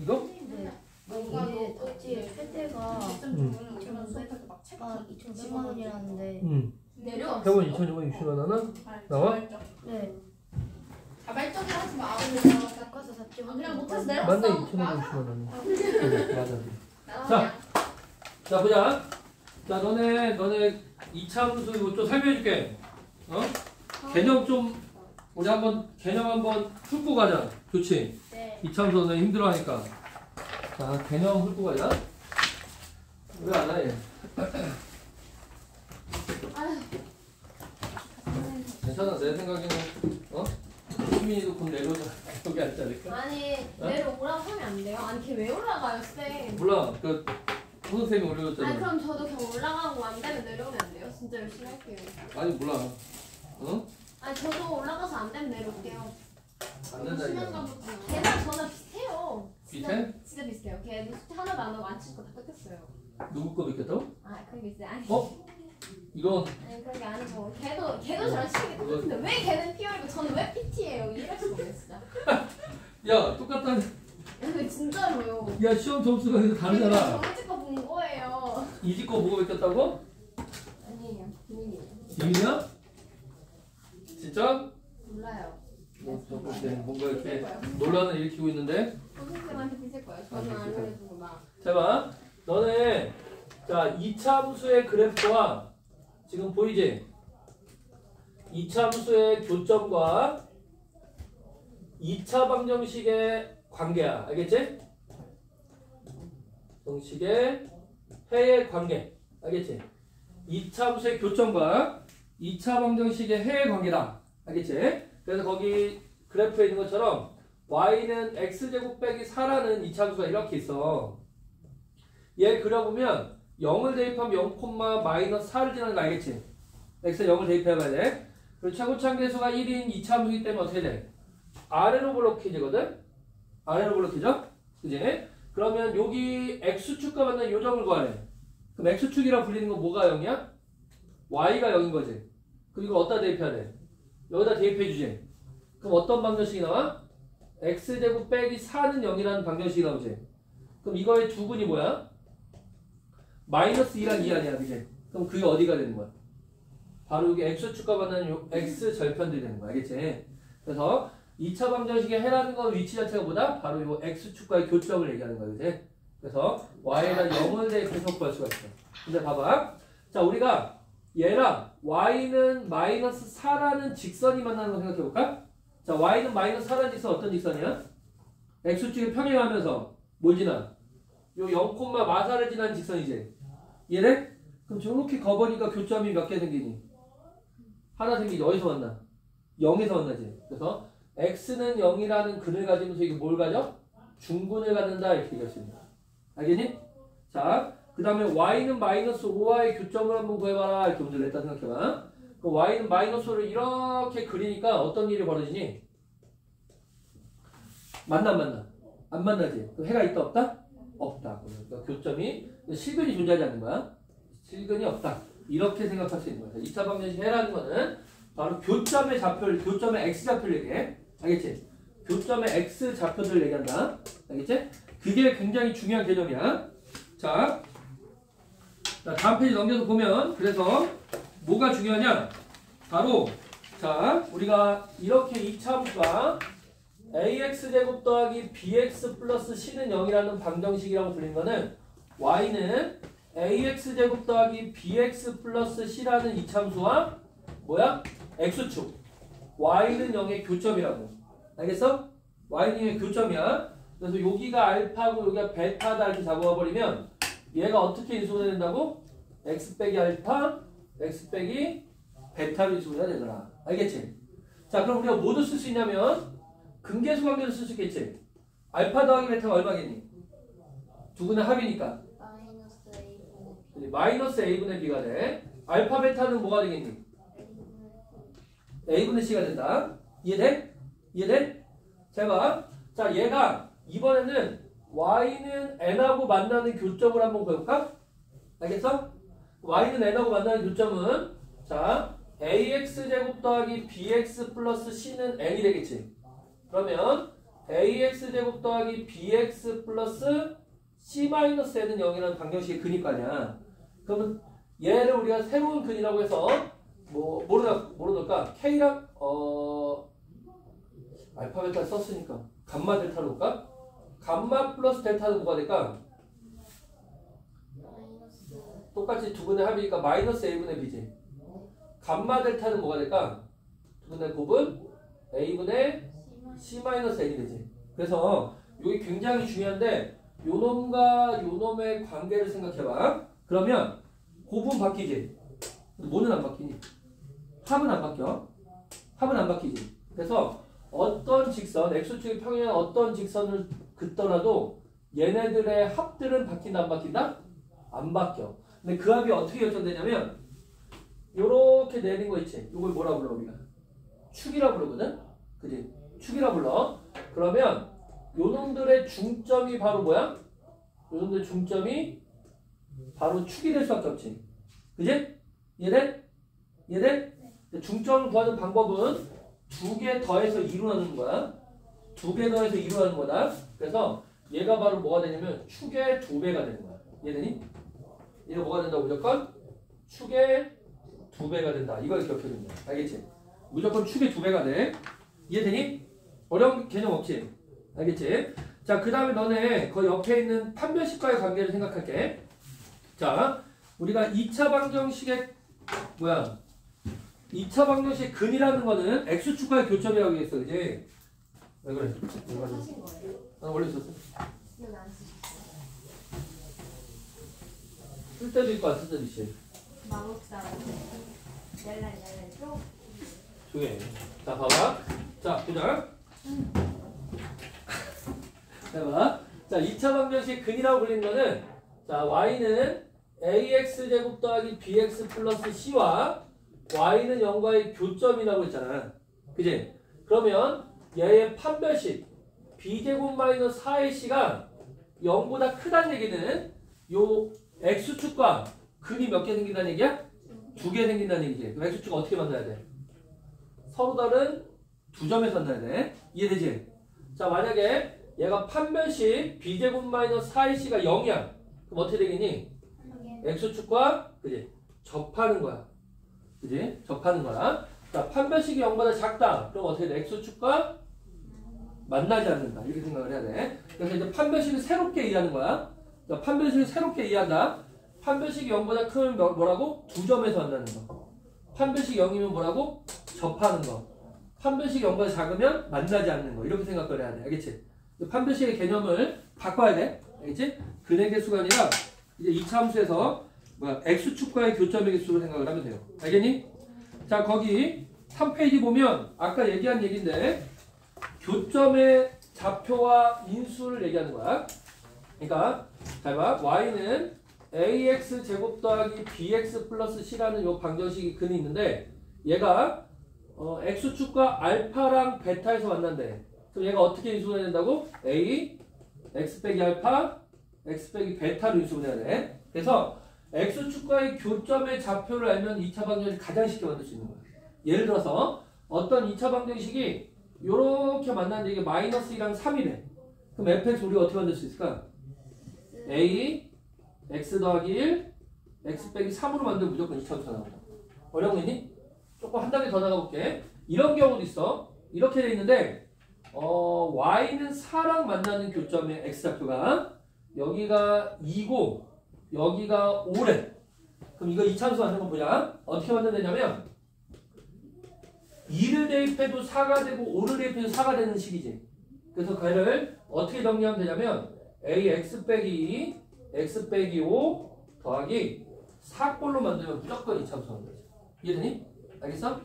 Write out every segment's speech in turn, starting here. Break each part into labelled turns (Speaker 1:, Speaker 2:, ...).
Speaker 1: 이거?
Speaker 2: 네. 이게 덕지의 최대가 2,100만 원이라는데
Speaker 3: 내려.
Speaker 1: 해본 2,660만 원은 나와?
Speaker 2: 네.
Speaker 3: 자발적으로 하지 마.
Speaker 2: 바꿔서 샀죠.
Speaker 3: 그냥 못해서 내려.
Speaker 1: 맞네 2,660만 원. 맞아. 자 보자. 자 너네 이차함수 이거 좀 설명해줄게. 개념 좀 우리 한번 개념 한번 훑고 가자. 좋지?
Speaker 3: 네.
Speaker 1: 이차함수 너네 힘들어하니까. 자 개념 훑고 가자. 왜 안 해? 괜찮아 내 생각에는 수민이도 곧 내려오자 여기 앉지 않을까?
Speaker 3: 아니 내려오라고 하면 안 돼요? 아니 걔 왜 올라가요 쌤?
Speaker 1: 몰라 그 선생님이
Speaker 3: 아니
Speaker 1: 올려줬잖아.
Speaker 3: 그럼 저도 그냥 올라가고 안 되면 내려오면 안 돼요? 진짜 열심히 할게요.
Speaker 1: 아니 몰라.
Speaker 3: 아니 저도 올라가서 안 되면 내려올게요.
Speaker 1: 안 된다 이거.
Speaker 3: 걔랑 저랑 비슷해요.
Speaker 1: 비슷해?
Speaker 3: 진짜 비슷해요. 걔도 숙제 하나도 안 하고 안 치고 다 뺏겼어요.
Speaker 1: 누구 거 믿겠다고?
Speaker 3: 아 그런 게 있어요. 아니.
Speaker 1: 이거
Speaker 3: 아니 그런 게 아니고 걔도 저랑 치기 똑같은데 왜 걔는 PR이고 저는 왜 PT예요? 이해할 수가 없네 진짜.
Speaker 1: 야 똑같다.
Speaker 3: 근데 진짜로요.
Speaker 1: 야 시험 점수가 이거 다르잖아.
Speaker 3: 저희 집거 본 거예요.
Speaker 1: 이집 거 보고 믿겠다고?
Speaker 3: 아니에요. 비밀이에요.
Speaker 1: 비밀이야? 진짜?
Speaker 3: 몰라요.
Speaker 1: 뭔가 이렇게 논란을 일으키고 있는데.
Speaker 3: 선생님한테 빚을 거예요. 저는 안 알려주고 막.
Speaker 1: 자 봐. 너네 자 이차함수의 그래프와 지금 보이지? 이차함수의 교점과 2차 방정식의 관계야. 알겠지? 정식의 해의 관계. 알겠지? 2차 함수의 교점과 2차 방정식의 해의 관계다. 알겠지? 그래서 거기 그래프에 있는 것처럼 y는 x제곱 빼기 4라는 2차 함수가 이렇게 있어. 얘 그려보면 0을 대입하면 0, 마이너스 4를 지나는 거 알겠지? x에 0을 대입해봐야 돼. 그리고 최고차항계수가 1인 2차 함수이기 때문에 어떻게 돼? 아래로 블록해지거든? 아래로 블록해져? 그지? 그러면 여기 x축과 만난 요점을 구하래. 그럼 x축이라 불리는 건 뭐가 0이야? y가 0인 거지. 그럼 이거 어디다 대입해야 돼? 여기다 대입해주지. 그럼 어떤 방정식이 나와? x제곱 빼기 4는 0이라는 방정식이 나오지. 그럼 이거의 두근이 뭐야? 마이너스 2랑 2 아니야, 그지? 그럼 그게 어디가 되는 거야? 바로 여기 x축과 만나는 요 x 절편들이 되는 거야, 알겠지? 그래서 2차 방정식의 해라는 건 위치 자체가 뭐다? 바로 요 x축과의 교점을 얘기하는 거야, 그지? 그래서 y에다 0을 대입해서 구할 수가 있어. 근데 봐봐. 자, 우리가 얘랑 y는 마이너스 4라는 직선이 만나는 거 생각해볼까? 자, y는 마이너스 4라는 직선 어떤 직선이야? x축이 평행하면서 뭘 지나? 요 0, 마사를 지나는 직선이지. 얘네? 그럼 저렇게 거버니까 교점이 몇 개 생기니? 하나 생기지. 어디서 만나? 0에서 만나지. 그래서 x는 0이라는 근을 가지면서 이게 뭘 가져? 중근을 갖는다 이렇게 얘기할 수 있는 거야. 알겠니? 자, 그 다음에 y는 마이너스 5와의 교점을 한번 구해봐라 이렇게 문제를 냈다 생각해봐. 그럼 y는 마이너스 5를 이렇게 그리니까 어떤 일이 벌어지니? 만나? 안 만나지? 그럼 해가 있다 없다? 없다. 그러니까 교점이 실근이 존재하지 않는 거야. 실근이 없다. 이렇게 생각할 수 있는 거야. 2차 방정식 해라는 거는 바로 교점의 좌표를, 교점의 x-좌표를 얘기해. 알겠지? 교점의 x-좌표들을 얘기한다. 알겠지? 그게 굉장히 중요한 개념이야. 자, 다음 페이지 넘겨서 보면 그래서 뭐가 중요하냐? 바로 자, 우리가 이렇게 2차 함수가 ax제곱 더하기 bx 플러스 c는 0이라는 방정식이라고 불리는 거는 y는 ax제곱 더하기 bx 플러스 c라는 2차 함수와 뭐야? x축 y는 0의 교점이라고. 알겠어? y는 0의 교점이야. 그래서 여기가 알파고 여기가 베타다 이렇게 잡아버리면 얘가 어떻게 인수가 된다고? x 빼기 알파, x 빼기 베타로 인수가 되더라. 알겠지? 자, 그럼 우리가 뭐도 쓸 수 있냐면 근계수 관계도 쓸 수 있겠지? 알파 더하기 베타가 얼마겠니? 두분의 합이니까 마이너스 a분의 b가 돼. 알파 베타는 뭐가 되겠니? a분의 c가 된다. 이해돼? 이해돼? 잘 봐. 자, 얘가 이번에는 y는 n하고 만나는 교점을 한번 구해볼까? 알겠어? y는 n하고 만나는 교점은 자 ax제곱 더하기 bx 플러스 c는 n이 되겠지. 그러면 AX제곱 더하기 BX 플러스 C-N은 0이라는 방정식의 근일 거 아니야. 그러면 얘를 우리가 새로운 근이라고 해서 뭐로 넣을까? K랑 알파 베타 썼으니까 감마 델타로 놓을까? 감마 플러스 델타는 뭐가 될까? 똑같이 두 분의 합이니까 마이너스 A분의 B지. 감마 델타는 뭐가 될까? 두 분의 곱은 A분의 C-N이 되지. 그래서 이게 굉장히 중요한데 요놈과 요놈의 관계를 생각해봐. 그러면 곱은 바뀌지. 뭐는 안 바뀌니? 합은 안 바뀌어. 합은 안 바뀌지. 그래서 어떤 직선, x축의 평행한 어떤 직선을 긋더라도 얘네들의 합들은 바뀐다 안 바뀐다? 안 바뀌어. 근데 그 합이 어떻게 결정되냐면 요렇게 내린 거 있지. 요걸 뭐라 불러 우리가? 축이라 부르거든? 그지? 축이라 불러. 그러면 요놈들의 중점이 바로 뭐야? 요놈들의 중점이 바로 축이 될 수밖에 없지. 그지? 얘네? 중점을 구하는 방법은 두 개 더해서 2로 나누는 거야. 두 개 더해서 2로 나누는 거다. 그래서 얘가 바로 뭐가 되냐면 축의 2배가 되는 거야. 이해되니? 얘가 뭐가 된다고 무조건? 축의 2배가 된다. 이걸 기억해주면 돼. 알겠지? 무조건 축의 2배가 돼. 이해되니? 어려운 개념 없지? 알겠지? 자, 그 다음에 너네 그 옆에 있는 판별식과의 관계를 생각할게. 자, 우리가 2차 방정식의 2차 방정식의 근이라는 거는 x축과의 교점이라고 했어. 그지? 왜 그래?
Speaker 3: 사신 거예요?
Speaker 1: 원래 있었어.
Speaker 3: 여기 안 쓰셨어요?
Speaker 1: 쓸 때도 있고 안 쓸 때도 있지.
Speaker 3: 마법사랑 랄랄랄랄 쭉.
Speaker 1: 조용히 해. 자, 봐봐. 자, 보자. 자, 봐. 자, 2차 방정식 근이라고 불리는 거는 자, y는 ax제곱 더하기 bx 플러스 c와 y는 0과의 교점이라고 했잖아. 그지? 그러면 얘의 판별식 b제곱 마이너스 4의 c가 0보다 크다는 얘기는 요 x축과 근이 몇 개 생긴다는 얘기야? 2개 생긴다는 얘기지. 그럼 x축 어떻게 만나야 돼? 서로 다른 두 점에서 만나야 돼. 이해되지? 자, 만약에 얘가 판별식 b제곱 마이너스 4의 c가 0이야. 그럼 어떻게 되겠니? x축과 그지? 접하는 거야. 그지? 접하는 거야. 자, 판별식이 0보다 작다. 그럼 어떻게 돼? x축과 만나지 않는다. 이렇게 생각을 해야 돼. 그래서 이제 판별식을 새롭게 이해하는 거야. 자, 판별식을 새롭게 이해한다. 판별식이 0보다 크면 뭐라고? 두 점에서 만나는 거. 판별식이 0이면 뭐라고? 접하는 거. 판별식이 0보다 작으면 만나지 않는 거. 이렇게 생각을 해야 돼. 알겠지? 판별식의 개념을 바꿔야 돼. 알겠지? 근의 개수가 아니라 이제 2차 함수에서 x축과의 교점의 개수로 생각을 하면 돼요. 알겠니? 자, 거기 3페이지 보면 아까 얘기한 얘기인데 교점의 좌표와 인수를 얘기하는 거야. 그러니까 잘 봐. y는 ax 제곱 더하기 bx 플러스 c라는 요 방정식이 근이 있는데 얘가 x축과 알파랑 베타에서 만난대. 그럼 얘가 어떻게 인수분해야 된다고? a x 빼기 알파 x 빼기 베타로 인수분해야 돼. 그래서 x축과의 교점의 좌표를 알면 2차 방정식을 가장 쉽게 만들 수 있는 거야. 예를 들어서 어떤 2차 방정식이 요렇게 만났는데 이게 마이너스 2랑 3이래. 그럼 fx 우리가 어떻게 만들 수 있을까? a x 더하기 1 x 빼기 3으로 만들면 무조건 2차 함수가 나온다. 어려운 거 있니? 조금 한 단계 더 나가볼게. 이런 경우도 있어. 이렇게 돼 있는데 y는 4랑 만나는 교점의 x좌표가 여기가 2고 여기가 5래. 그럼 이거 2차 함수 만드는 거 보자. 어떻게 만들면 되냐면 2를 대입해도 4가 되고 5를 대입해도 4가 되는 식이지. 그래서 걔를 어떻게 정리하면 되냐면 ax 빼기 5 더하기 4꼴로 만들면 무조건 2차 함수 만들지. 이해되니? 알겠어?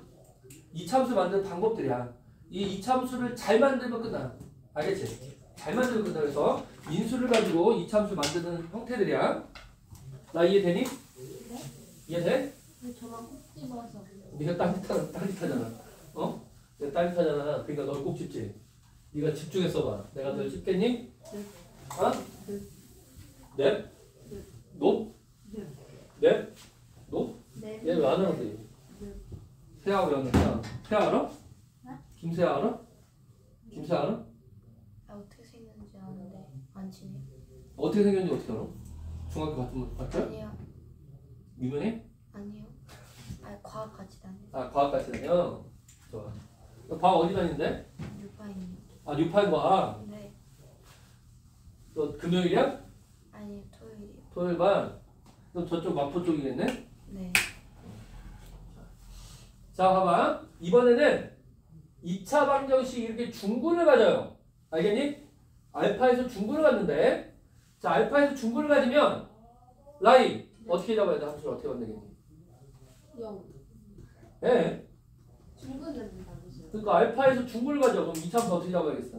Speaker 1: 2차 함수 만드는 방법들이야. 이 2차 함수를 잘 만들면 끝나. 알겠지? 잘 만들면 끝나. 그래서 인수를 가지고 2차 함수 만드는 형태들이야. 나 이해되니?
Speaker 3: 네?
Speaker 1: 이해돼?
Speaker 3: 저만 꼭 집어서.
Speaker 1: 네가 따뜻하잖아. 내가 따뜻하잖아. 그러니까 널 꼭 짚지. 네가 집중해서 봐. 내가 널 짚겠니? 어? 넵? 높? 넵? 높?
Speaker 3: 네.
Speaker 1: 얘 왜 안 하는데? 세아 왜 안 해? 세아 알아? 김세아 알아? 김세아 알아? 어떻게 생겼는지 어떻게 알아? 중학교 같은 같아?
Speaker 2: 아니요.
Speaker 1: 유명해?
Speaker 2: 아니요. 아 과학 같이 다녀요.
Speaker 1: 아 과학 같이 다녀? 좋아. 너 과학 어디 다니는데?
Speaker 2: 유파입니다.
Speaker 1: 아 뉴파인 과학.
Speaker 2: 네.
Speaker 1: 너 금요일이야?
Speaker 2: 아니요 토요일이요.
Speaker 1: 토요일 반. 그럼 저쪽 마포 쪽이겠네?
Speaker 2: 네.
Speaker 1: 자 봐봐. 이번에는 2차 방정식 이렇게 중근을 가져요. 알겠니? 알파에서 중근을 갔는데 자 알파에서 중근을 가지면 라인 어떻게 잡아야 돼? 함수를 어떻게 만들겠니?
Speaker 3: 0.
Speaker 1: 예.
Speaker 3: 중근 된다면서요.
Speaker 1: 그러니까 알파에서 중근을 가져. 그럼 2차 함수 어떻게 잡아야겠어?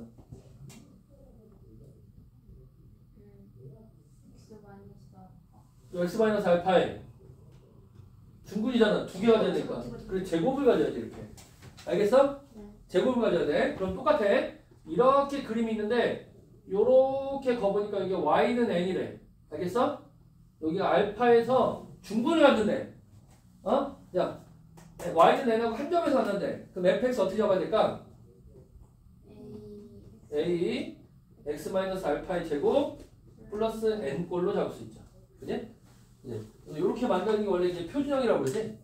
Speaker 3: X 마이너스
Speaker 1: x 알파에 중근이잖아. 두 개가 돼야 되니까. 그래 제곱을 가져야지 이렇게. 알겠어?
Speaker 3: 네.
Speaker 1: 제곱을 가져야 돼. 그럼 똑같아. 이렇게 그림이 있는데 요렇게 거보니까 여기 y는 n이래. 알겠어? 여기가 알파에서 중근을 갔는데 어? 야 y는 n하고 한 점에서 갔는데 그럼 fx 어떻게 잡아야 될까? a x 알파의 제곱 플러스 n 꼴로 잡을 수 있죠. 그지? 이제 이렇게 만드는 게 원래 이제 표준형이라고 그러지.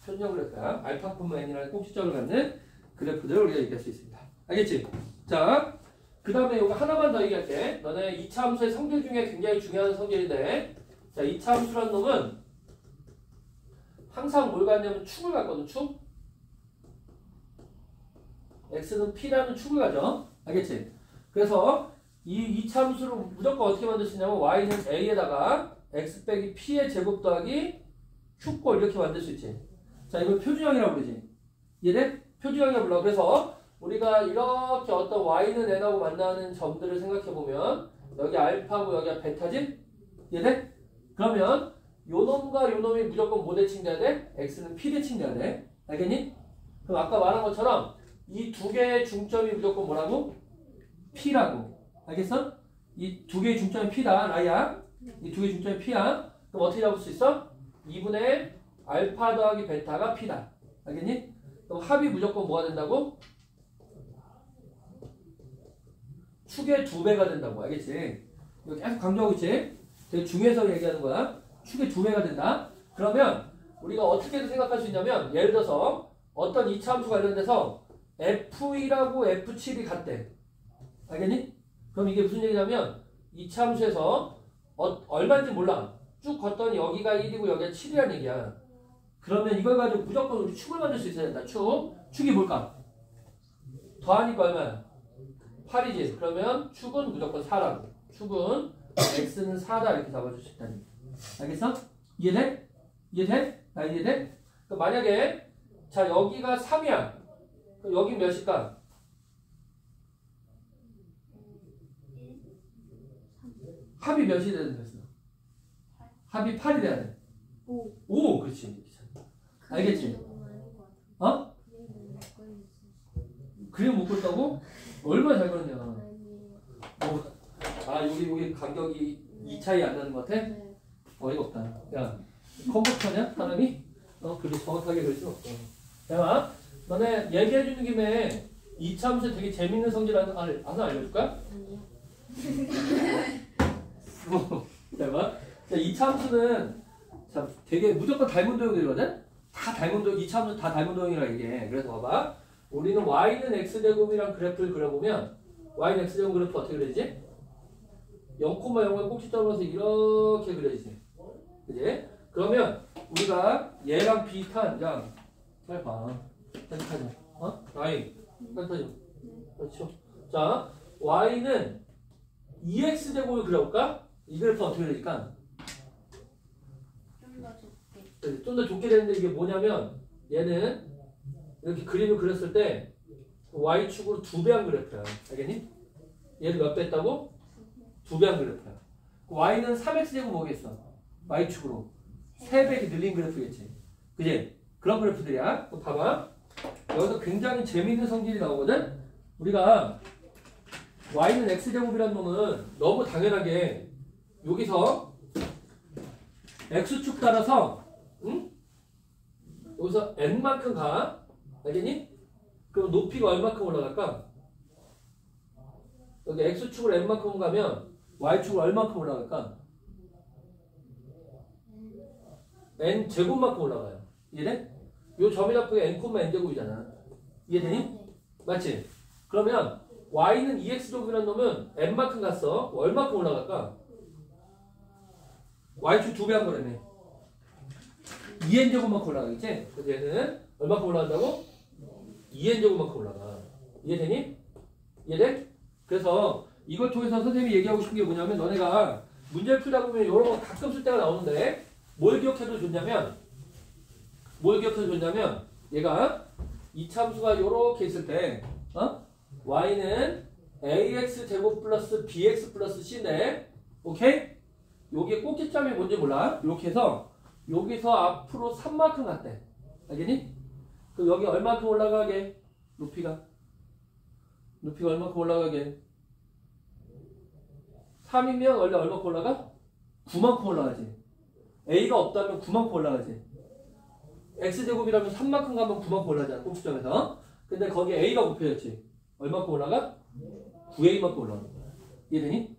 Speaker 1: 표준형을 할까? 알파, n이라는 꼭지점을 갖는 그래프들을 우리가 얘기할 수 있습니다. 알겠지? 자, 그 다음에 이거 하나만 더 얘기할게. 너네 2차 함수의 성질 중에 굉장히 중요한 성질인데, 자, 2차 함수라는 놈은 항상 뭘 갖냐면 축을 갖거든, 축. x는 p라는 축을 가져. 알겠지? 그래서 이 2차 함수를 무조건 어떻게 만들 수 있냐면 y는 a에다가 x 빼기 p의 제곱 더하기 q꼴 이렇게 만들 수 있지. 자, 이걸 표준형이라고 부르지. 이해돼? 표준형이라고 불러. 그래서 우리가 이렇게 어떤 y는 n하고 만나는 점들을 생각해보면 여기 알파고 여기가 베타지? 이해돼? 그러면 요 놈과 요 놈이 무조건 뭐 대칭돼야 돼? x는 p 대칭돼야 돼. 알겠니? 그럼 아까 말한 것처럼 이 두 개의 중점이 무조건 뭐라고? p라고. 알겠어? 이 두 개의 중점이 p다. 라이야. 이 두 개의 중점이 p야. 그럼 어떻게 잡을 수 있어? 2분의 알파 더하기 베타가 p다. 알겠니? 그럼 합이 무조건 뭐가 된다고? 축의 2배가 된다고. 알겠지? 이거 계속 강조하고 있지? 되게 중요해서 얘기하는 거야. 축의 2배가 된다. 그러면 우리가 어떻게도 생각할 수 있냐면 예를 들어서 어떤 2차 함수 관련돼서 F2하고 F7이 같대. 알겠니? 그럼 이게 무슨 얘기냐면 2차 함수에서 얼마인지 몰라. 쭉 걷더니 여기가 1이고 여기가 7이라는 얘기야. 그러면 이걸 가지고 무조건 우리 축을 만들 수 있어야 된다. 축이 뭘까? 더하니까 얼마야? 8이지. 그러면 축은 무조건 4라고. 축은 x는 4다 이렇게 잡아줄 수 있다니. 알겠어? 이해돼? 이해돼? 나 이해돼? 그럼 만약에 자 여기가 3이야. 그럼 여기 몇일까? 합이 몇이 돼야 되겠어? 합이 8이 돼야 돼. 5. 그렇지. 알겠지? 어? 그림 못 그렸다고? 얼마나 잘 그렸냐. 아 여기 간격이 2차이 안 나는 것 같아? 어이가 없다. 야 컴퓨터냐 사람이? 그렇게 정확하게 그릴 수 없어. 야 너네 얘기해주는 김에 2차 함수 되게 재밌는 성질 하나 알려줄까?
Speaker 2: 아니요.
Speaker 1: 자 2차 함수는 참 되게 무조건 닮은 도형들이거든? 다 닮은 도형, 2차 함수는 다 닮은 도형이라 얘기해. 그래서 봐봐. 우리는 y는 x제곱이랑 그래프를 그려보면 y는 x제곱 그래프 어떻게 그려지지? 0,0을 꼭지점으로 해서 이렇게 그려지지. 그지? 그러면 우리가 얘랑 비슷한 야 빨리 봐. 따뜻하죠? y 따뜻하죠? 그렇죠. 자 y는 2x제곱을 그려볼까? 이 그래프 어떻게 그려질까? 좀 더 좁게 되는데 이게 뭐냐면 얘는 이렇게 그림을 그렸을 때 y축으로 2배한 그래프야. 알겠니? 얘를 몇 배 했다고? 2배한 그래프야. y는 3x제곱 뭐겠어? y축으로 3배 늘린 그래프겠지. 그지? 그런 그래프들이야. 봐봐. 여기서 굉장히 재미있는 성질이 나오거든? 우리가 y는 x제곱이라는 놈은 너무 당연하게 여기서 x축 따라서 응? 여기서 n만큼 가. 알겠니? 그럼 높이가 얼마큼 올라갈까? 여기 x축을 n만큼 가면 y축을 얼마큼 올라갈까? n 제곱만큼 올라가요. 이해돼? 요 점이 잡히가 n, n 제곱이잖아. 이해되니?
Speaker 2: 네.
Speaker 1: 맞지? 그러면 y는 2x제곱이라는 놈은 n만큼 갔어. 얼마큼 올라갈까? y축 2배 한 거라며. 2n제곱만큼 올라가겠지? 그래서 얘는 얼마큼 올라간다고? 2n제곱만큼 올라가. 이해되니? 이해돼? 그래서 이걸 통해서 선생님이 얘기하고 싶은 게 뭐냐면 너네가 문제를 풀다 보면 이런 거 가끔 쓸 때가 나오는데 뭘 기억해도 좋냐면 얘가 이참수가 이렇게 있을 때 y는 ax 제곱 플러스 bx 플러스 c인데 오케이? 여기에 꼭지점이 뭔지 몰라. 이렇게 해서 여기서 앞으로 3만큼 갔대. 알겠니? 그럼 여기 얼마큼 올라가게? 높이가 얼마큼 올라가게? 3이면 원래 얼마큼 올라가? 9만큼 올라가지. a가 없다면 9만큼 올라가지. x제곱이라면 3만큼 가면 9만큼 올라가잖아. 꼭지점에서. 근데 거기에 a가 곱해졌지. 얼마큼 올라가? 9a만큼 올라가는 거야. 이해되니?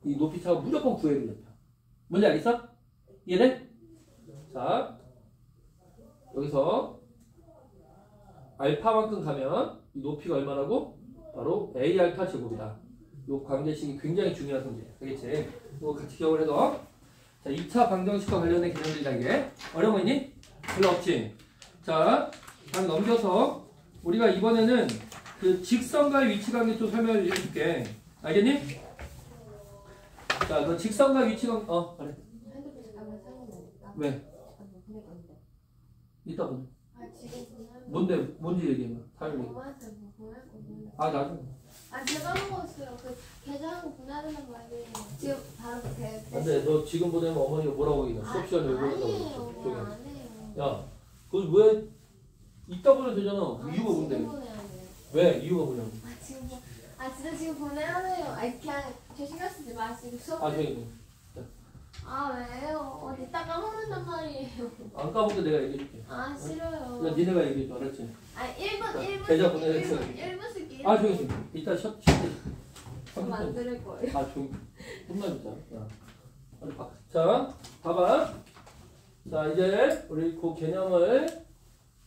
Speaker 1: 이 높이차가 무조건 9a를 잡혀. 뭔지 알겠어? 이해돼? 자, 여기서 알파만큼 가면 이 높이가 얼마라고? 바로 a 알파 제곱이다. 이 관계식이 굉장히 중요한 문제야. 알겠지? 이거 같이 기억을 해둬. 자, 2차 방정식과 관련된 개념들이다 이게. 어려운 거 있니? 별로 없지? 자, 다음 넘겨서 우리가 이번에는 그 직선과의 위치관계 좀 설명을 해줄게. 알겠니? 자, 그 직선과 위치관 그래.
Speaker 3: 핸드폰 잠깐만 사용해볼까?
Speaker 1: 왜?
Speaker 3: 잠깐만 보내고 있는데.
Speaker 1: 이따 보내.
Speaker 3: 아 지금 보내고.
Speaker 1: 뭔지 얘기해봐. 타이밍.
Speaker 3: 엄마한테 뭐 보낼 거 보내.
Speaker 1: 아, 나중에.
Speaker 3: 아 제가 먹었어요. 그 계좌하고 보내야 된단 말이에요. 지금 바로
Speaker 1: 근데 너 지금 보내면 어머니가 뭐라고 얘기해? 수업 시간에 왜 보낸다고
Speaker 3: 아니에요.
Speaker 1: 그랬어?
Speaker 3: 그거
Speaker 1: 저기.
Speaker 3: 안 해요.
Speaker 1: 야, 그걸 왜 이따 보내도 되잖아.
Speaker 3: 아,
Speaker 1: 이유가 뭔데?
Speaker 3: 지금 보내야 돼요.
Speaker 1: 왜? 이유가 뭐냐고.
Speaker 3: 아 지금 진짜 지금 보내야 돼요. 아니 그냥 저 신경 쓰지 마시고 수업.
Speaker 1: 아, 저기.
Speaker 3: 아 왜요? 이따 까먹는단 말이에요.
Speaker 1: 안 까먹게 내가 얘기해줄게.
Speaker 3: 아 싫어요.
Speaker 1: 야, 니네가 얘기해줘. 알았지?
Speaker 3: 아 1분
Speaker 1: 계좌 보내겠어.
Speaker 3: 1분 쓸게.
Speaker 1: 아, 저기. 이따 셔.
Speaker 3: 그럼 안 들을 거예요.
Speaker 1: 아, 저기. 혼나 진짜. 야. 빨리 봐. 자, 봐봐. 자, 이제 우리 그 개념을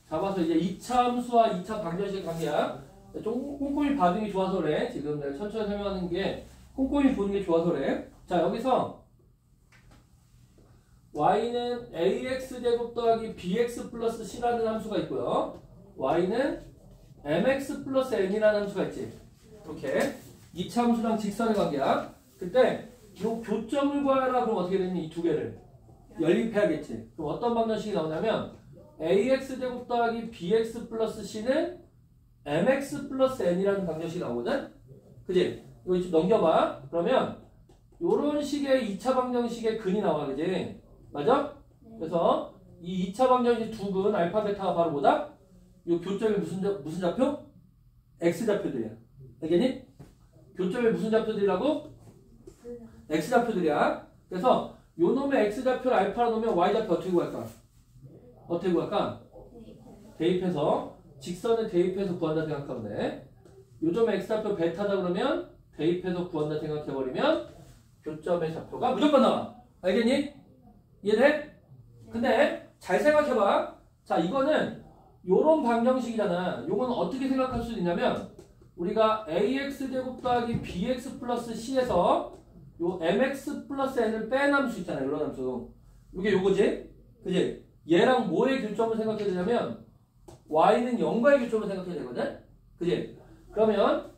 Speaker 1: 잡아서 이제 2차 함수와 2차 방정식 관계야. 좀 꼼꼼히 봐주는 게 좋아서 그래. 지금 내가 천천히 설명하는 게 꼼꼼히 보는 게 좋아서 그래. 자, 여기서 y는 ax 제곱 더하기 bx 플러스 c라는 함수가 있고요. y는 mx 플러스 n이라는 함수가 있지. 이렇게 2차 함수랑 직선의 관계야. 그때 이 교점을 구하라 그럼 어떻게 되니? 이 두 개를 연립해야겠지. 그럼 어떤 방정식이 나오냐면 ax 제곱 더하기 bx 플러스 c는 mx 플러스 n이라는 방정식이 나오거든. 그지? 이거 좀 넘겨봐. 그러면 요런 식의 2차 방정식의 근이 나와. 그지? 맞아? 그래서 이 2차 방정식 두 근 알파 베타가 바로 뭐다? 요 교점이 무슨 좌표? x 좌표들이야. 알겠니? 교점이 무슨 좌표들이라고? x 좌표들이야. 그래서 요 놈의 x 좌표를 알파로 놓으면 y 좌표 어떻게 구할까? 어떻게 구할까? 대입해서 직선에 대입해서 구한다 생각하면 돼. 요점의 x 좌표 베타다 그러면 대입해서 구한다 생각해버리면 교점의 좌표가 무조건 나와. 알겠니? 이해돼? 근데 잘 생각해봐. 자, 이거는 요런 방정식이잖아. 요건 어떻게 생각할 수 있냐면 우리가 ax 제곱 더하기 bx 플러스 c에서 요 mx 플러스 n을 뺀 함수 있잖아요. 이런 함수. 이게 요거지? 그지? 얘랑 뭐의 교점을 생각해야 되냐면 y는 0과의 교점을 생각해야 되거든? 그지? 그러면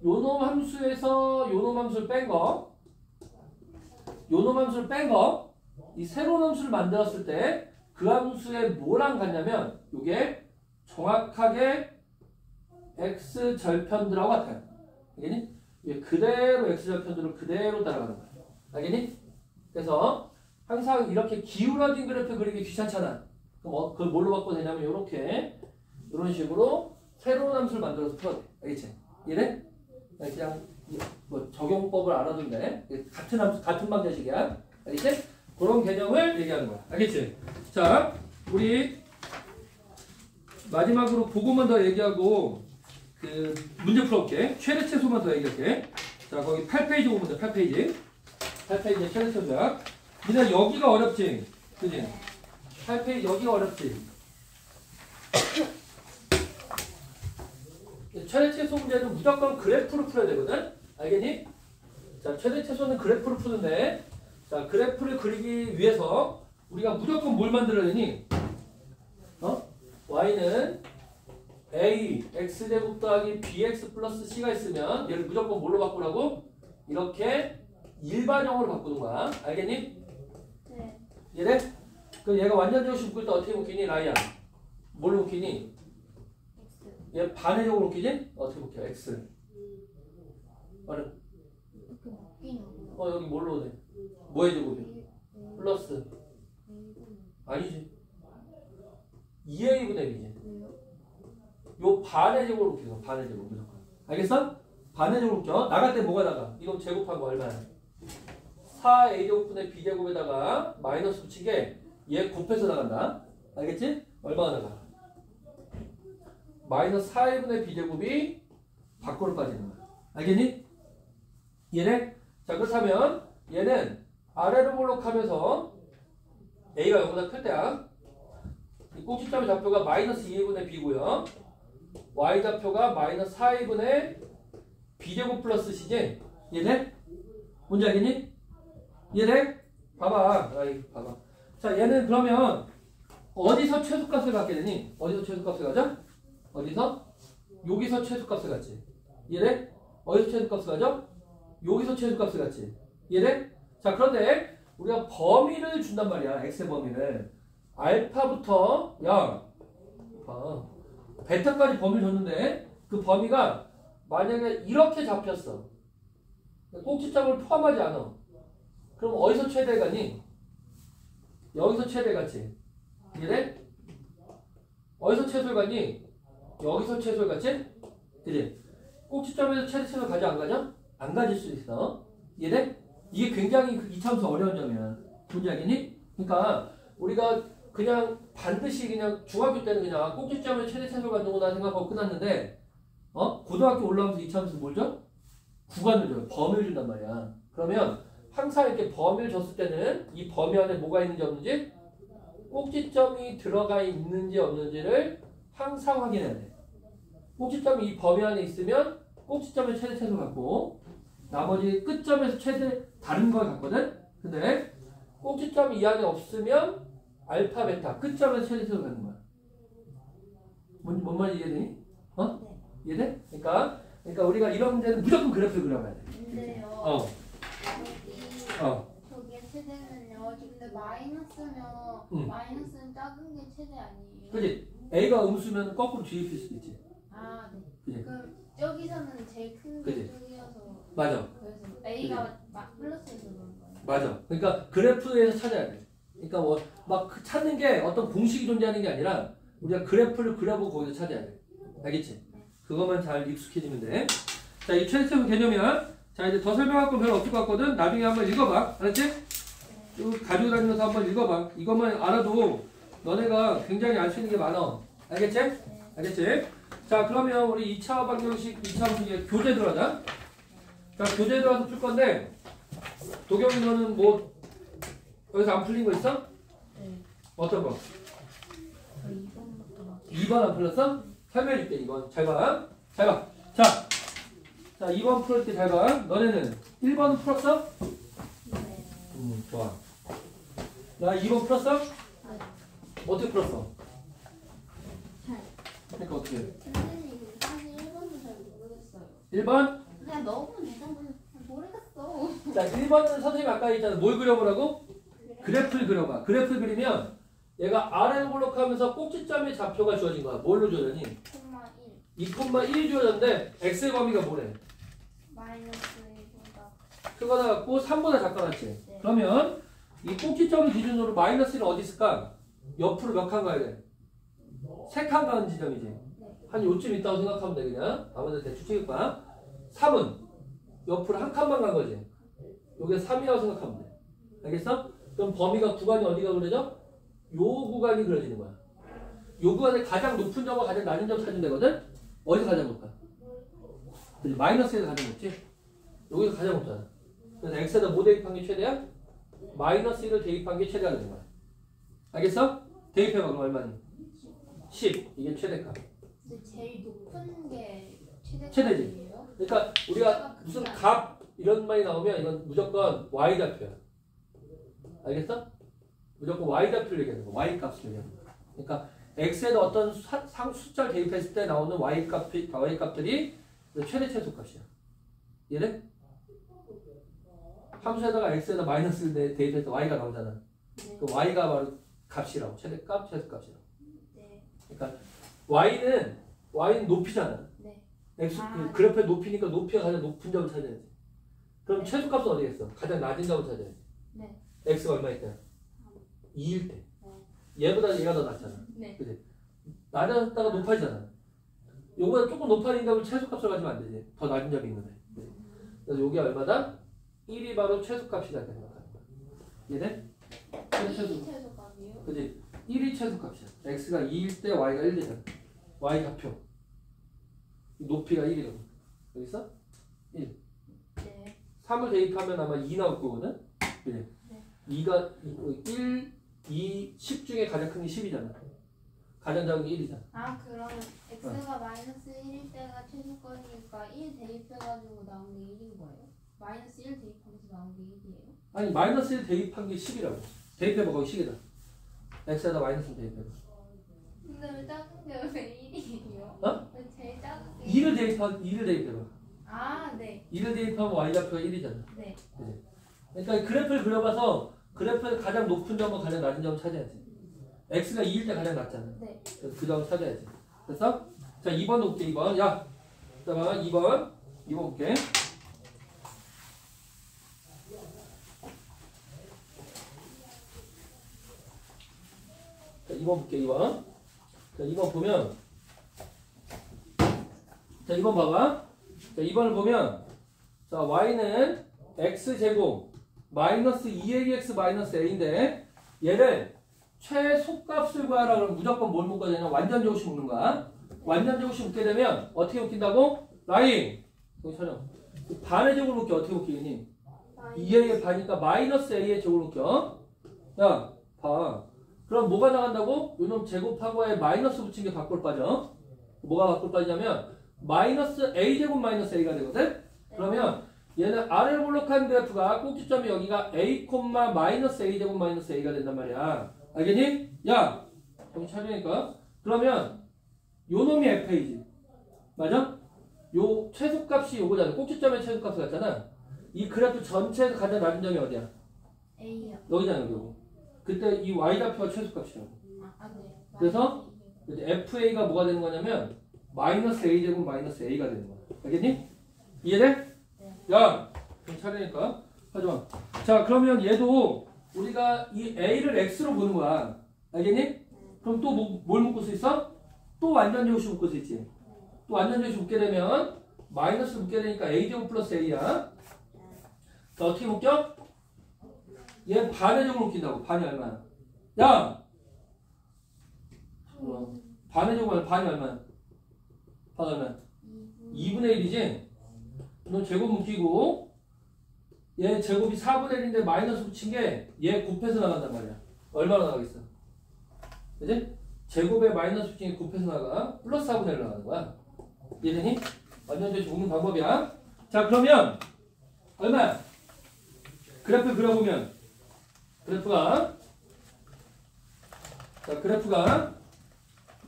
Speaker 1: 요놈 함수에서 요놈 함수를 뺀 거, 요놈 함수를 뺀 거, 이 새로운 함수를 만들었을 때 그 함수에 뭐랑 같냐면 요게 정확하게 x절편들하고 같아요. 알겠니? 이게 그대로 x절편들을 그대로 따라가는 거야. 알겠니? 그래서 항상 이렇게 기울어진 그래프 그리기 귀찮잖아. 그럼 그걸 뭘로 바꿔도 되냐면 요렇게 이런 식으로 새로운 함수를 만들어서 풀어야 돼. 알겠지? 이래? 그냥 뭐 적용법을 알아두면 돼. 같은 함수, 같은 방정식이야. 알겠지? 그런 개념을 얘기하는 거야. 알겠지? 자, 우리 마지막으로 그거만 더 얘기하고 그 문제 풀어볼게. 최대 최소만 더 얘기할게. 자, 거기 8페이지 보면 돼. 8페이지. 8페이지 최대체수야. 니네 여기가 어렵지? 그지? 8페이지 여기가 어렵지? 최대체수 문제는 무조건 그래프로 풀어야 되거든? 알겠니? 자, 최대체수는 그래프로 푸는데, 자, 그래프를 그리기 위해서 우리가 무조건 뭘 만들어야 되니? y는 a x제곱 더하기 bx 플러스 c가 있으면 얘를 무조건 뭘로 바꾸라고? 이렇게 일반형으로 바꾸는 거야. 알겠니?
Speaker 2: 네.
Speaker 1: 얘네? 그럼 얘가 완전 제곱식 묶을 때 어떻게 묶이니? 라이야. 뭘로 묶이니?
Speaker 2: X.
Speaker 1: 얘 반의 제곱으로 묶이지? 어떻게 묶여? x. 말은?
Speaker 2: 이렇게 묶이냐고요?
Speaker 1: 여기 뭘로 돼? 뭐의 제곱이? 플러스. 아니지. 2a분의 b지.
Speaker 2: 왜요?
Speaker 1: 요 반의 제곱으로 묶여. 반의 제곱 무조건. 알겠어? 반의 제곱으로 묶여. 나갈 때 뭐가 나가? 이거 제곱한 거 얼마야? 4a제곱분의 b제곱에다가 마이너스 붙이게 얘 곱해서 나간다. 알겠지? 얼마가 나가? 마이너스 4a분의 b제곱이 밖으로 빠지는 거야. 알겠니? 얘네? 자, 그렇다면 얘는 아래로 몰록하면서 a가 0보다 클 때야. 이 꼭지점의 좌표가 마이너스 2a분의 b고요. y 좌표가 마이너스 4a분의 b제곱 플러스 c지? 얘네? 뭔지 알겠니? 얘네? 봐봐. 봐봐. 자, 얘는 그러면 어디서 최소값을 갖게 되니? 어디서 최소값을 가져? 어디서? 여기서 최소값을 갖지. 얘네? 어디서 최소값을 가져? 여기서 최소값을 갖지. 얘네? 자, 그런데 우리가 범위를 준단 말이야. x의 범위를. 알파부터 베타까지 범위를 줬는데 그 범위가 만약에 이렇게 잡혔어. 꼭지점을 포함하지 않아. 그럼 어디서 최대 가니? 여기서 최대 갔지. 이래? 어디서 최소를 가니? 여기서 최소를 갔지? 그지? 꼭지점에서 최소 가져 안 가져? 안 가질 수 있어. 이래? 이게 굉장히 이차함수 어려운 점이야. 뭔지 알겠니? 그러니까 우리가 그냥 반드시 그냥 중학교 때는 그냥 꼭지점에 최대 최소를 갖는구나 생각하고 끝났는데 고등학교 올라오면서 이차함수 뭘 줘? 구간을 줘요. 범위를 준단 말이야. 그러면 항상 이렇게 범위를 줬을 때는 이 범위 안에 뭐가 있는지 없는지 꼭지점이 들어가 있는지 없는지를 항상 확인해야 돼. 꼭지점이 이 범위 안에 있으면 꼭지점의 최대 최소 갖고 나머지 끝점에서 최대 다른 걸 갖거든. 근데 꼭지점이 이 안에 없으면 알파 베타 끝점에서 최대 최소 갖는 거야. 뭔 말인지 이해되니? 이해돼? 그러니까 우리가 이런 문제는 무조건 그래프를 그려봐야 돼.
Speaker 3: 근데요. 저기에 최대는요. 근데 마이너스면 마이너스는 작은 게 최대 아니에요?
Speaker 1: 그지? A가 음수면 거꾸로 뒤집힐 수도 있지.
Speaker 3: 아, 네.
Speaker 1: 그지?
Speaker 3: 그럼 여기서는 제일 큰 게
Speaker 1: 그지?
Speaker 3: 쪽이어서
Speaker 1: 맞아.
Speaker 3: 그래서 A가 플러스에서 그런 거예요.
Speaker 1: 맞아. 그러니까 그래프에서 찾아야 돼. 그러니까 막 찾는 게 어떤 공식이 존재하는 게 아니라 우리가 그래프를 그려보고 거기서 찾아야 돼. 알겠지? 그것만 잘 익숙해지면 돼. 자, 이 최대체수 개념이야. 자, 이제 더 설명할 건 별로 없을 것 같거든. 나중에 한번 읽어봐. 알았지? 쭉 가지고 다니면서 한번 읽어봐. 이것만 알아도 너네가 굉장히 알 수 있는 게 많아. 알겠지? 알겠지? 자, 그러면 우리 2차 방정식, 2차 방정식 교재 들어가자. 자, 교재 들어가서 풀 건데 도경이 너는 뭐 여기서 안 풀린 거 있어?
Speaker 2: 네.
Speaker 1: 어떤 거?
Speaker 2: 저 2번부터
Speaker 1: 2번 안 풀렸어? 설명해줄게. 2번 잘 봐. 잘 봐. 자 2번 풀을 때 잘 봐. 너네는 1번 풀었어?
Speaker 2: 네.
Speaker 1: 좋아. 나 2번 풀었어? 어떻게 풀었어? 그러니까 어떻게 해?
Speaker 3: 선생님 근데 사실 1번도 잘 모르겠어요.
Speaker 1: 1번?
Speaker 3: 그냥 넣어보면 되잖아. 모르겠어.
Speaker 1: 자 1번은 선생님이 아까 했잖아. 뭘 그려보라고? 그래프를 그려봐. 그래프를 그리면 얘가 아래로 볼록하면서 꼭지점의 좌표가 주어진 거야. 뭘로 주어졌니? 2,1 주어졌는데 x의 범위가 뭐래?
Speaker 3: 마이너스 1보다
Speaker 1: 크거나 같고 3보다 작거나지.
Speaker 3: 네.
Speaker 1: 그러면 이 꼭지점을 기준으로 마이너스는 어디 있을까? 옆으로 몇 칸 가야 돼? 3칸 가는 지점이지. 한 요쯤 있다고 생각하면 돼. 그냥 아무데나 대충 찍을 거야. 3은 옆으로 한 칸만 간 거지. 요게 3이라고 생각하면 돼. 알겠어? 그럼 범위가 구간이 어디가 그려져? 요 구간이 그려지는 거야. 요 구간의 가장 높은 점과 가장 낮은 점 찾으면 되거든? 어디서 가장 높아? 마이너스에서 가장 높지? 여기서 가장 높잖아. 그래서 x에다 뭐 대입한 게 최대야? 마이너스 1을 대입한 게 최대가 되는 거야. 알겠어? 대입해봐. 그럼 얼마니? 10. 이게 최대값.
Speaker 2: 근데 제일 높은 게
Speaker 1: 최대지.
Speaker 2: 최대값이에요?
Speaker 1: 그러니까 우리가 무슨 값 이런 말이 나오면 이건 무조건 y좌표야. 알겠어? 무조건 y좌표를 얘기하는 거. y값을 얘기하는 거. 그러니까 x에다 어떤 숫자를 대입했을 때 나오는 y값들이 최대 최소값이야. 이해돼? 함수에다가 x에다 마이너스를 대입해서 y가 나오잖아.
Speaker 2: 네.
Speaker 1: 그 y가 바로 값이라고. 최대값, 최소값이라고.
Speaker 2: 네.
Speaker 1: 그러니까 y는 높이잖아.
Speaker 2: 네.
Speaker 1: x
Speaker 2: 아.
Speaker 1: 그 그래프의 높이니까 높이가 가장 높은 점을 찾아야지. 그럼
Speaker 2: 네.
Speaker 1: 최소값은 어디겠어? 가장 낮은 점을 찾아야지.
Speaker 2: 네.
Speaker 1: x가 얼마일 때? 2일 때. 얘보다 얘가 더 낮잖아.
Speaker 2: 네.
Speaker 1: 그치? 낮았다가 높아지잖아. 요거보다 조금 높아진다면 최소값을 가지면 안 되지. 더 낮은 점이 있는데. 네. 그래서 요게 얼마다? 1이 바로 최소값이다 이렇게 생각하는 거야. 이해돼?
Speaker 2: 최소값이요?
Speaker 1: 그치? 1이 최소값이야. x가 2일 때 y가 1 되잖아. y 좌표. 높이가 1이거든. 여기 있어? 1.
Speaker 2: 네.
Speaker 1: 3을 대입하면 아마 2 나올 거거든? 그치?
Speaker 2: 네.
Speaker 1: 2가 1, 2, 10 중에 가장 큰 게 10이잖아. 가장 작은 게 1이잖아.
Speaker 2: 아 그러면 x가 마이너스 1일 때가 최소값이니까 1 대입해가지고 나온 게 1인 거예요? 마이너스 1 대입하면서 나온 게 1이에요?
Speaker 1: 아니 마이너스 1 대입한 게 10이라고. 대입해봐 거기 10이다. x에다 마이너스 대입해봐.
Speaker 2: 근데 왜 작은 게 왜 1이에요?
Speaker 1: 어?
Speaker 2: 왜 제일 작은 게
Speaker 1: 2를 대입해봐.
Speaker 2: 아 네.
Speaker 1: 2를 대입하면 y좌표가 1이잖아.
Speaker 2: 네.
Speaker 1: 그치? 그러니까 그래프를 그려봐서 그래프의 가장 높은 점과 가장 낮은 점을 찾아야지. x가 2일 때 가장 낮잖아.
Speaker 2: 네.
Speaker 1: 그래서 그 점을 찾아야지. 됐어? 자 2번 볼게 2번. 야 잠깐만 2번 볼게. 자 2번 볼게 2번. 자 2번 보면 자 2번 봐봐. 자 2번을 보면 자 y는 x제곱 마이너스 2ax 마이너스 a인데 얘를 최소값을 구하라 그러면 무조건 뭘 묶어야 되냐? 완전제곱식 묶는 거야. 완전제곱식 묶게 되면 어떻게 묶인다고? 라인 여기 촬영 반의 제곱을 묶여. 어떻게 묶이니? 2a의 반이니까 마이너스 a의 제곱을 묶여. 야 봐. 그럼 뭐가 나간다고? 요놈 제곱하고의 마이너스 붙인 게 밖으로 빠져. 뭐가 밖으로 빠지냐면 마이너스 a제곱 마이너스 a가 되거든? 그러면 얘는 아래로 볼록한 그래프가 꼭지점이 여기가 a, 마이너스 a제곱 마이너스 a가 된단 말이야. 알겠니? 야! 정신 차리니까. 그러면 요 놈이 f이지. 맞아? 요 최소값이 요거잖아. 꼭지점의 최소값이 같잖아. 이 그래프 전체에서 가장 낮은 점이 어디야?
Speaker 2: A요.
Speaker 1: 여기잖아, 여기. 그때 이 y좌표가 최소값이라고.
Speaker 2: 아 네.
Speaker 1: 그래서 이제 fa가 뭐가 되는 거냐면 마이너스 a제곱 마이너스 a가 되는 거야. 알겠니? 이해돼?
Speaker 2: 네.
Speaker 1: 야! 좀 차리니까 하지마. 자 그러면 얘도 우리가 이 a를 x로 보는 거야. 알겠니? 그럼 또 뭘 묶을 수 있어? 또 완전제곱식 묶을 수 있지. 또 완전제곱식 묶게 되면 마이너스 묶게 되니까 a제곱 플러스 a야. 자 어떻게 묶여? 얘 반의 제곱을 묶인다고. 반이 얼마야? 야! 반의 제곱은 반이 얼마야? 반 얼마야? 2분의 1이지? 너 제곱 묶이고 얘 제곱이 4분의 1인데 마이너스 붙인 게 얘 곱해서 나간단 말이야. 얼마나 나가겠어? 그지? 제곱에 마이너스 붙인 게 곱해서 나가. 플러스 4분의 1 나가는 거야. 이해되니? 완전히 묶는 방법이야. 자 그러면 얼마야? 그래프 그려보면 그래프가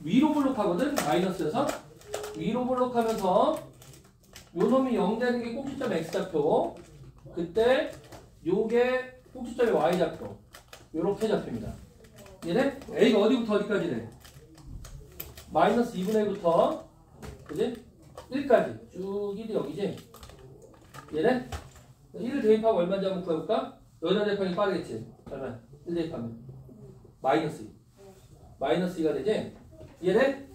Speaker 1: 위로 볼록하거든? 마이너스에서 위로 볼록하면서 요 놈이 0 되는 게 꼭지점 x좌표. 그때 요게 꼭지점이 y좌표. 요렇게 잡힙니다. 얘네 a가 어디부터 어디까지 돼? 마이너스 2분의 1부터 그지? 1까지 쭉 1이 여기지? 얘네 1을 대입하고 얼마인지 한번 구해볼까? 여기다 대입하기 빠르겠지? 얼마? 1 대입하면 마이너스 2 마이너스 2가 되지? 이해돼?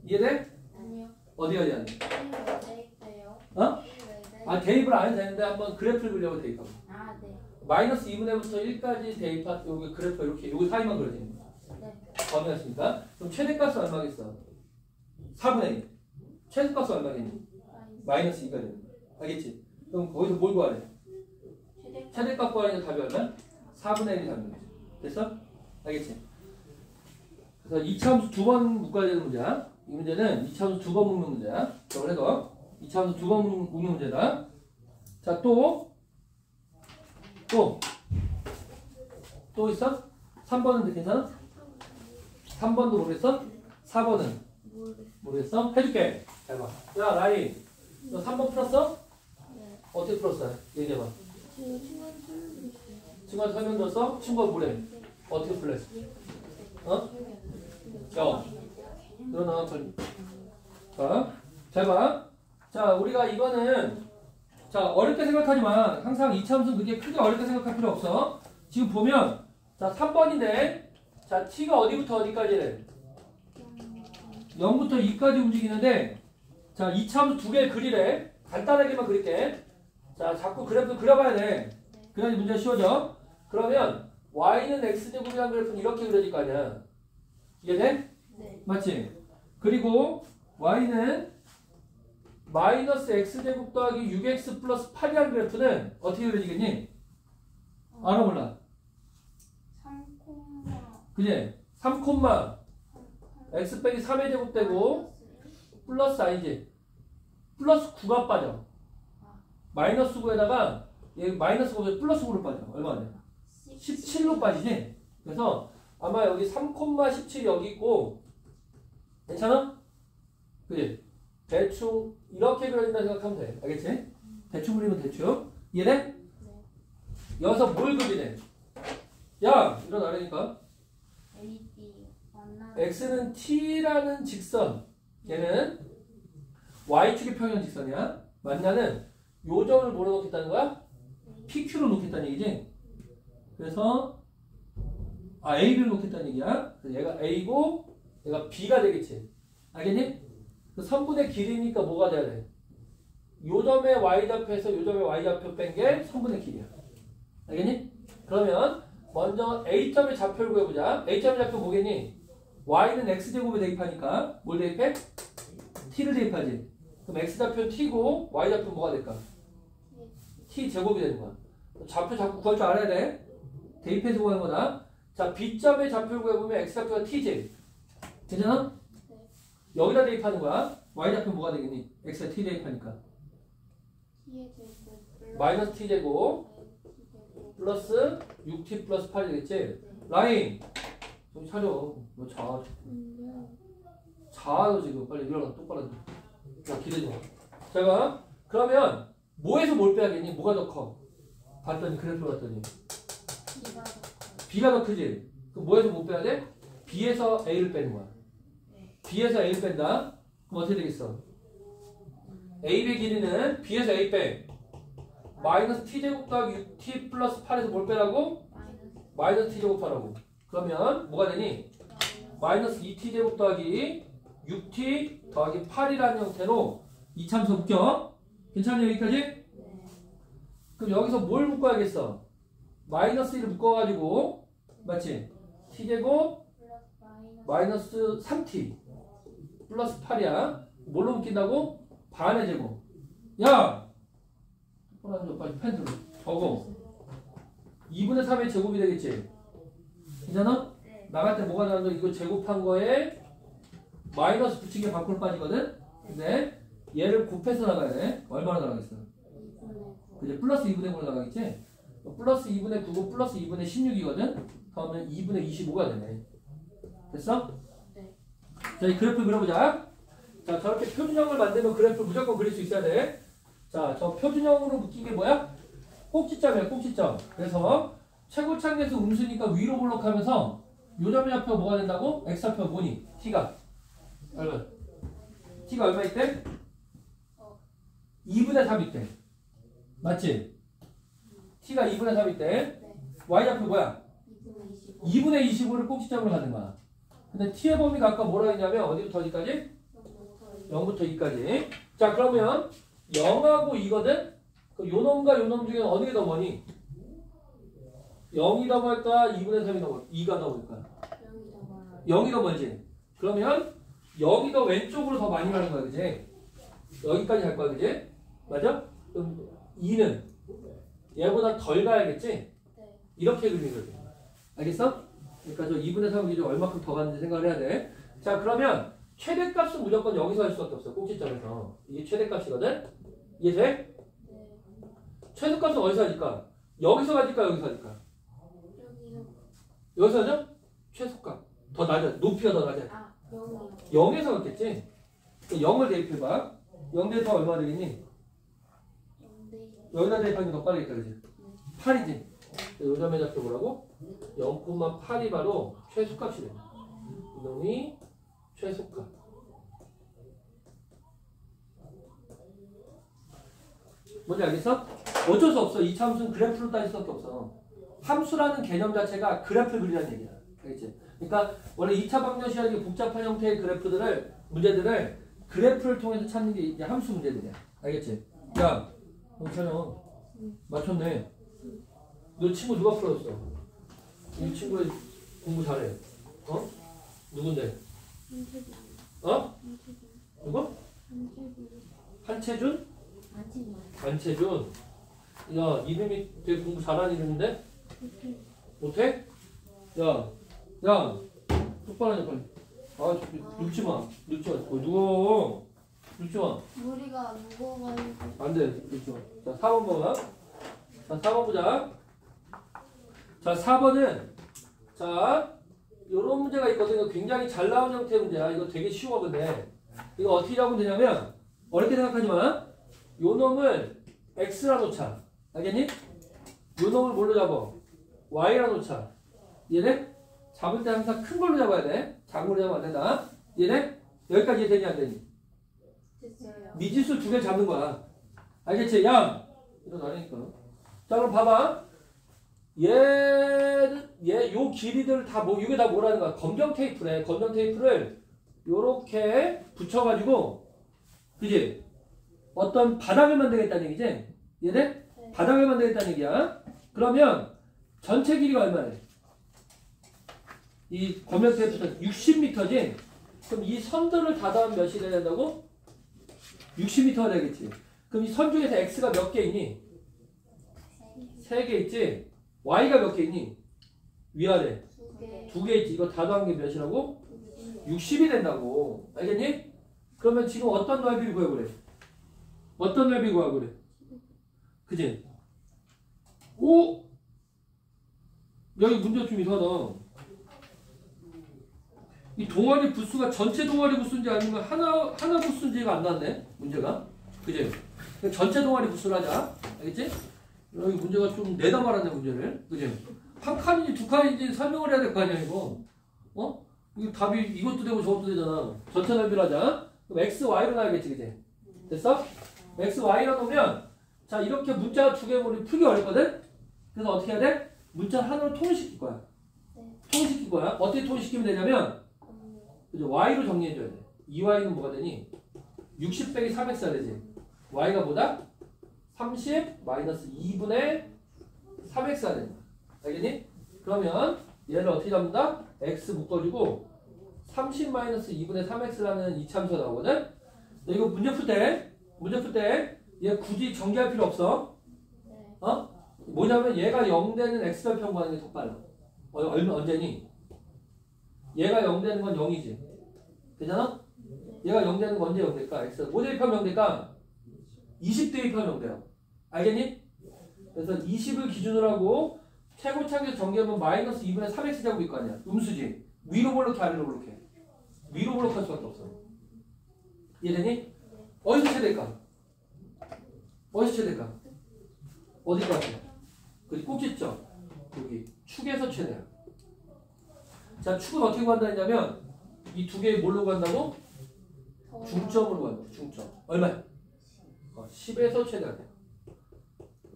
Speaker 1: 이해돼?
Speaker 2: 아니요.
Speaker 1: 어디가 돼?
Speaker 2: 1왜 대입해요?
Speaker 1: 어?
Speaker 2: 1왜 대입?
Speaker 1: 아 대입을 안 해도 되는데 한번 그래프를 그려고 대입하고
Speaker 2: 아 네.
Speaker 1: 마이너스 2분의 1부터 1까지 대입한 여기 그래프 이렇게 요거 사이만 그려지는 거야.
Speaker 2: 네.
Speaker 1: 범위였습니까? 그럼 최대값은 얼마겠어? 4분의 1 최소값은 얼마겠니? 마이너스 2가 되는 거야. 알겠지? 그럼 거기서 뭘 구하래? 최대값 구하니까 답이 얼마? 4분의 1이 답인 거지. 됐어? 알겠지? 그래서 이차함수 두 번 묶어야 되는 문제야. 이 문제는 이차함수 두 번 묶는 문제야. 그래서 이차함수 두 번 묶는 문제다. 자, 또 있어? 3번은 괜찮아? 3번도 모르겠어? 4번은? 모르겠어? 해줄게. 잘 봐. 야, 라인. 너 3번 풀었어?
Speaker 2: 네.
Speaker 1: 어떻게 풀었어? 얘기해봐.
Speaker 2: 친구한테 설명드렸어요.
Speaker 1: 친구한테 설명 들었어? 친구가 뭐래? 어떻게 풀래? 어? 일어나, 빨리. 자, 잘 봐. 자, 우리가 이거는, 자, 어렵게 생각하지 마. 항상 이차함수 그게 크게 어렵게 생각할 필요 없어. 지금 보면, 자, 3번인데, 자, t가 어디부터 어디까지래? 0부터 2까지 움직이는데, 자, 이차함수 두 개 그리래. 간단하게만 그릴게. 자, 자꾸 그래프 그려봐야 돼. 그래야지 문제가 쉬워져. 그러면, y는 x제곱이라는 그래프는 이렇게 그려질 거 아니야. 이해돼?
Speaker 2: 네.
Speaker 1: 맞지? 그리고 y는 마이너스 x제곱 더하기 6x 플러스 8이라는 그래프는 어떻게 그려지겠니? 알아 몰라?
Speaker 2: 3,
Speaker 1: 그지? 3, x 빼기 3의 제곱 되고 플러스 i지? 플러스 9가 빠져. 마이너스 9에다가 얘 마이너스 9에서 플러스 9로 빠져. 얼마냐? 17로 빠지지? 그래서 아마 여기 3,17 여기 있고 괜찮아? 그지? 대충 이렇게 그려진다 생각하면 돼. 알겠지? 대충 그리면 대충. 이해돼?
Speaker 2: 네.
Speaker 1: 여기서 뭘 그리네? 야! 일어나려니까.
Speaker 2: LED 만나.
Speaker 1: x는 t라는 직선. 얘는 y축의 평행 직선이야. 만나는 요 점을 뭐로 놓겠다는 거야? PQ로 놓겠다는 얘기지? 그래서 AB를 놓겠다는 얘기야. 그래서 얘가 A고 얘가 B가 되겠지. 알겠니? 그 선분의 길이니까 뭐가 돼야 돼? 요 점의 y좌표에서 요 점의 y좌표 뺀 게 선분의 길이야. 알겠니? 그러면 먼저 A점의 좌표를 구해보자. A점의 좌표 뭐겠니? y는 x제곱에 대입하니까 뭘 대입해? t를 대입하지. 그럼 x좌표는 t고 y좌표는 뭐가 될까? t제곱이 되는 거야. 좌표 자꾸 구할 줄 알아야 돼. 대입해서 구하는 거다. 자, B점의 좌표를 구해보면 x좌표가 t지. 괜찮아?
Speaker 2: 네.
Speaker 1: 여기다 대입하는 거야. y좌표 뭐가 되겠니? x가 t 대입하니까.
Speaker 2: T의 제곱
Speaker 1: 마이너스 t제곱 플러스 6t 플러스 8이 되겠지. 라인 좀 차려. 너 자. 자, 너 지금 빨리 일어나. 똑바로 자, 기대지 마. 제가 그러면 뭐에서 뭘 빼야겠니? 뭐가 더 커? 봤더니 그래프를 봤더니
Speaker 2: B가 더 커요.
Speaker 1: B가 더 크지? 그럼 뭐에서 못 빼야 돼? B에서 A를 빼는 거야.
Speaker 2: 네.
Speaker 1: B에서 A를 뺀다? 그럼 어떻게 되겠어? AB의 길이는 B에서 A 빼 마이너스 T제곱 더하기 6T 플러스 8에서 뭘 빼라고? 마이너스 T제곱 하라고. 그러면 뭐가 되니? 마이너스 2T제곱 더하기 6T 더하기 8이라는 형태로 이차함수 묶여. 괜찮냐 여기까지?
Speaker 2: 네.
Speaker 1: 그럼 여기서 뭘 묶어야겠어? 마이너스 1을 묶어가지고 맞지? T제곱
Speaker 2: 플러스
Speaker 1: 마이너스 3T 플러스 8이야. 뭘로 묶인다고? 반의 제곱. 야! 빨리 펜 들어. 적어. 2분의 3의 제곱이 되겠지? 괜찮아?
Speaker 2: 네.
Speaker 1: 나갈 때 뭐가 나오는 거? 이거 제곱한 거에 마이너스 붙인 게 밖으로 빠지거든? 근데 얘를 곱해서 나가야 돼. 얼마나 나가겠어?
Speaker 2: 2분의 9.
Speaker 1: 그제 플러스 2분의 9로 나가겠지? 플러스 2분의 9고 플러스 2분의 16이거든? 그러면 2분의 25가 되네. 됐어?
Speaker 2: 네.
Speaker 1: 자, 이 그래프 그려보자. 자, 저렇게 표준형을 만들면 그래프 무조건 그릴 수 있어야 돼. 자, 저 표준형으로 묶인 게 뭐야? 꼭지점이야, 꼭지점. 그래서 최고창에서 음수니까 위로 볼록하면서 요 점의 좌표가 뭐가 된다고? x좌표가 뭐니? t가 얼마? t가 얼마 있대? 2분의 3 있대. 맞지? t가 2분의 3 있대. y좌표 뭐야? 2분의 25를 꼭지점으로 가는 거야. 근데 t의 범위가 아까 뭐라 했냐면 어디부터 어디까지? 0부터 2까지. 자, 그러면 0하고 2거든? 요 놈과 요 놈 중에 어느 게 더 머니? 0이 더 멀까? 2분의 3이 더 멀까? 2가 더 멀까? 0이 더 멀지? 그러면 0이 더 왼쪽으로 더 많이 가는 거야, 그지? 여기까지 갈 거야, 그지? 맞아? 그럼 2는 얘보다 덜 가야겠지?
Speaker 2: 네.
Speaker 1: 이렇게 그리는 거지. 알겠어? 그러니까 저 2분의 3 기준 얼마큼 더 가는지 생각을 해야 돼. 자, 그러면 최대값은 무조건 여기서 할 수밖에 없어. 꼭지점에서. 이게 최대값이거든? 이해돼?
Speaker 2: 네.
Speaker 1: 최소값은 어디서 하니까? 여기서 가니까 여기서 하니까.
Speaker 2: 여기요.
Speaker 1: 여기서 하죠? 최소값. 더 낮아. 높이가 더 낮아.
Speaker 2: 아, 여기요.
Speaker 1: 0에서 갔겠지? 0을 대입해봐. 0 대입하면 얼마 되겠니?
Speaker 2: 네.
Speaker 1: 여기다 대입하면 더 빠르겠다, 그지? 8이지? 요 점에 잡혀보라고? 0,8이 바로 최소값이 돼. 이놈이 최소값. 뭔지 알겠어? 어쩔 수 없어. 이 함수는 그래프로 따질 수밖에 없어. 함수라는 개념 자체가 그래프를 그리라는 얘기야. 알겠지? 그러니까 원래 2차 방정식이 복잡한 형태의 그래프들을 문제들을 그래프를 통해서 찾는 게 이제 함수 문제들이야. 알겠지? 야, 괜찮아. 맞췄네. 너 친구 누가 풀어줬어? 이 친구 공부 잘해. 어? 누군데? 어? 누구? 한채준? 안채준. 야, 이름이 되게 공부 잘하는 이름인데? 못해? 야, 똑바로 하자 빨리. 아, 눕지 마. 누워. 눕지 마.
Speaker 2: 머리가 무거워가지고.
Speaker 1: 안 돼. 눕지 마. 자, 4번 봐봐. 자, 4번 보자. 자, 4번은 자, 요런 문제가 있거든요. 굉장히 잘 나온 형태의 문제야. 이거 되게 쉬워 근데. 이거 어떻게 잡으면 되냐면 어렵게 생각하지 마. 요 놈을 x라 놓자. 알겠니? 요 놈을 뭘로 잡아? y라 놓자. 이해돼? 잡을 때 항상 큰 걸로 잡아야 돼. 작은 걸로 잡으면 안 된다. 이해돼? 여기까지 이해되니 안 되니?
Speaker 2: 됐어요.
Speaker 1: 미지수 두 개 잡는 거야. 알겠지? 야! 일어나니까. 자, 그럼 봐봐. 요 길이들 다 이게 다 뭐라는 거야? 검정 테이프래. 검정 테이프를 요렇게 붙여가지고, 그지? 어떤 바닥을 만들겠다는 얘기지? 이해돼?
Speaker 2: 네.
Speaker 1: 바닥을 만들겠다는 얘기야. 그러면 전체 길이가 얼마래? 이 검정 테이프는 60m지? 그럼 이 선들을 다 더하면 몇이 돼야 된다고? 60m가 되겠지. 그럼 이 선 중에서 x가 몇 개 있니? 3개 있지? y가 몇 개 있니? 위아래
Speaker 2: 2개.
Speaker 1: 2개 있지. 이거 다 더한 게 몇이라고? 60이 된다고. 알겠니? 그러면 지금 어떤 넓이를 구해보래? 어떤 넓이 구하고 그래? 그지? 오! 여기 문제가 좀 이상하다. 이 동아리 부수가 전체 동아리 부수인지 아니면 하나 부수인지가 안 나왔네. 문제가. 그지? 전체 동아리 부수를 하자. 알겠지? 여기 문제가 좀 내다 말았네 문제를. 그지? 한 칸인지 두 칸인지 설명을 해야 될 거 아니야 이거. 어? 이거 답이 이것도 되고 저것도 되잖아. 전체 넓이로 하자. 그럼 x, y로 나야겠지. 그지? 됐어? x, y로 놓으면 자 이렇게 문자 두 개 우리 풀기 어렵거든? 그래서 어떻게 해야 돼? 문자 하나로 통일시킬 거야. 통일시킬 거야. 어떻게 통일시키면 되냐면 그죠? y로 정리해줘야 돼. 2y는 뭐가 되니? 60 빼기 3x가 되지. y가 뭐다? 30 마이너스 2분의 3x가 된다. 알겠니? 그러면 얘를 어떻게 잡는다? x 묶어주고 30 마이너스 2분의 3x라는 이차함수가 나오거든? 이거 문제 풀 때 얘 굳이 전개할 필요 없어. 어? 뭐냐면 얘가 0 되는 x절편 구하는 게 더 빨라. 언제니? 얘가 0 되는 건 0이지. 괜찮아? 얘가 0 되는 건 언제 0 될까? x. 뭐 대입하면 0 될까? 20 대입하면 0 돼요. 알겠니? 그래서 20을 기준으로 하고 최고차에서 전개하면 마이너스 2분의 3x 제곱일 거 아니야. 음수지. 위로 볼록해 아래로 볼록해? 위로 볼록할 수밖에 없어. 이해되니? 어디서 최대일까? 어디서 최대일까? 어딜 것 같아? 그 꼭지점. 여기 축에서 최대야. 자, 축은 어떻게 구한다 했냐면 이 두 개 뭘로 구한다고? 중점으로 구한다. 중점. 얼마야? 10에서 최대가 돼.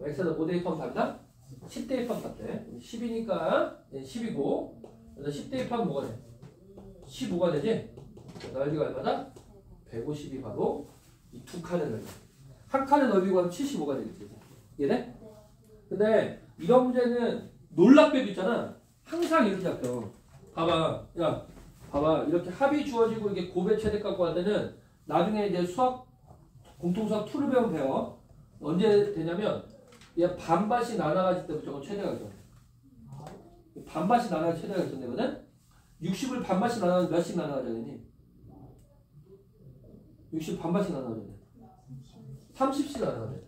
Speaker 1: x에서 5 대입하면 답이다? 10 대입하면 답돼. 10이니까 10이고 그래서 10 대입하면 뭐가 돼? 15가 되지? 넓이가 얼마다? 150이 바로 이 두 칸의 넓이. 한 칸의 넓이가 하면 75가 되겠지. 이해돼? 근데 이런 문제는 놀랍게도 있잖아. 항상 이렇게 잡혀. 봐봐. 야, 봐봐. 이렇게 합이 주어지고 이게 곱의 최대값과 할 때는 나중에 이제 수학, 공통수학 2를 배우면 배워. 언제 되냐면 얘 반반씩 나눠가질 때 무조건 최대가 결정. 반반씩 나눠가 최대가 결정되거든. 60을 반반씩 나눠가면 몇씩 나눠가자 되니? 60 반반씩 나눠가야 돼. 30씩 나눠가야 돼.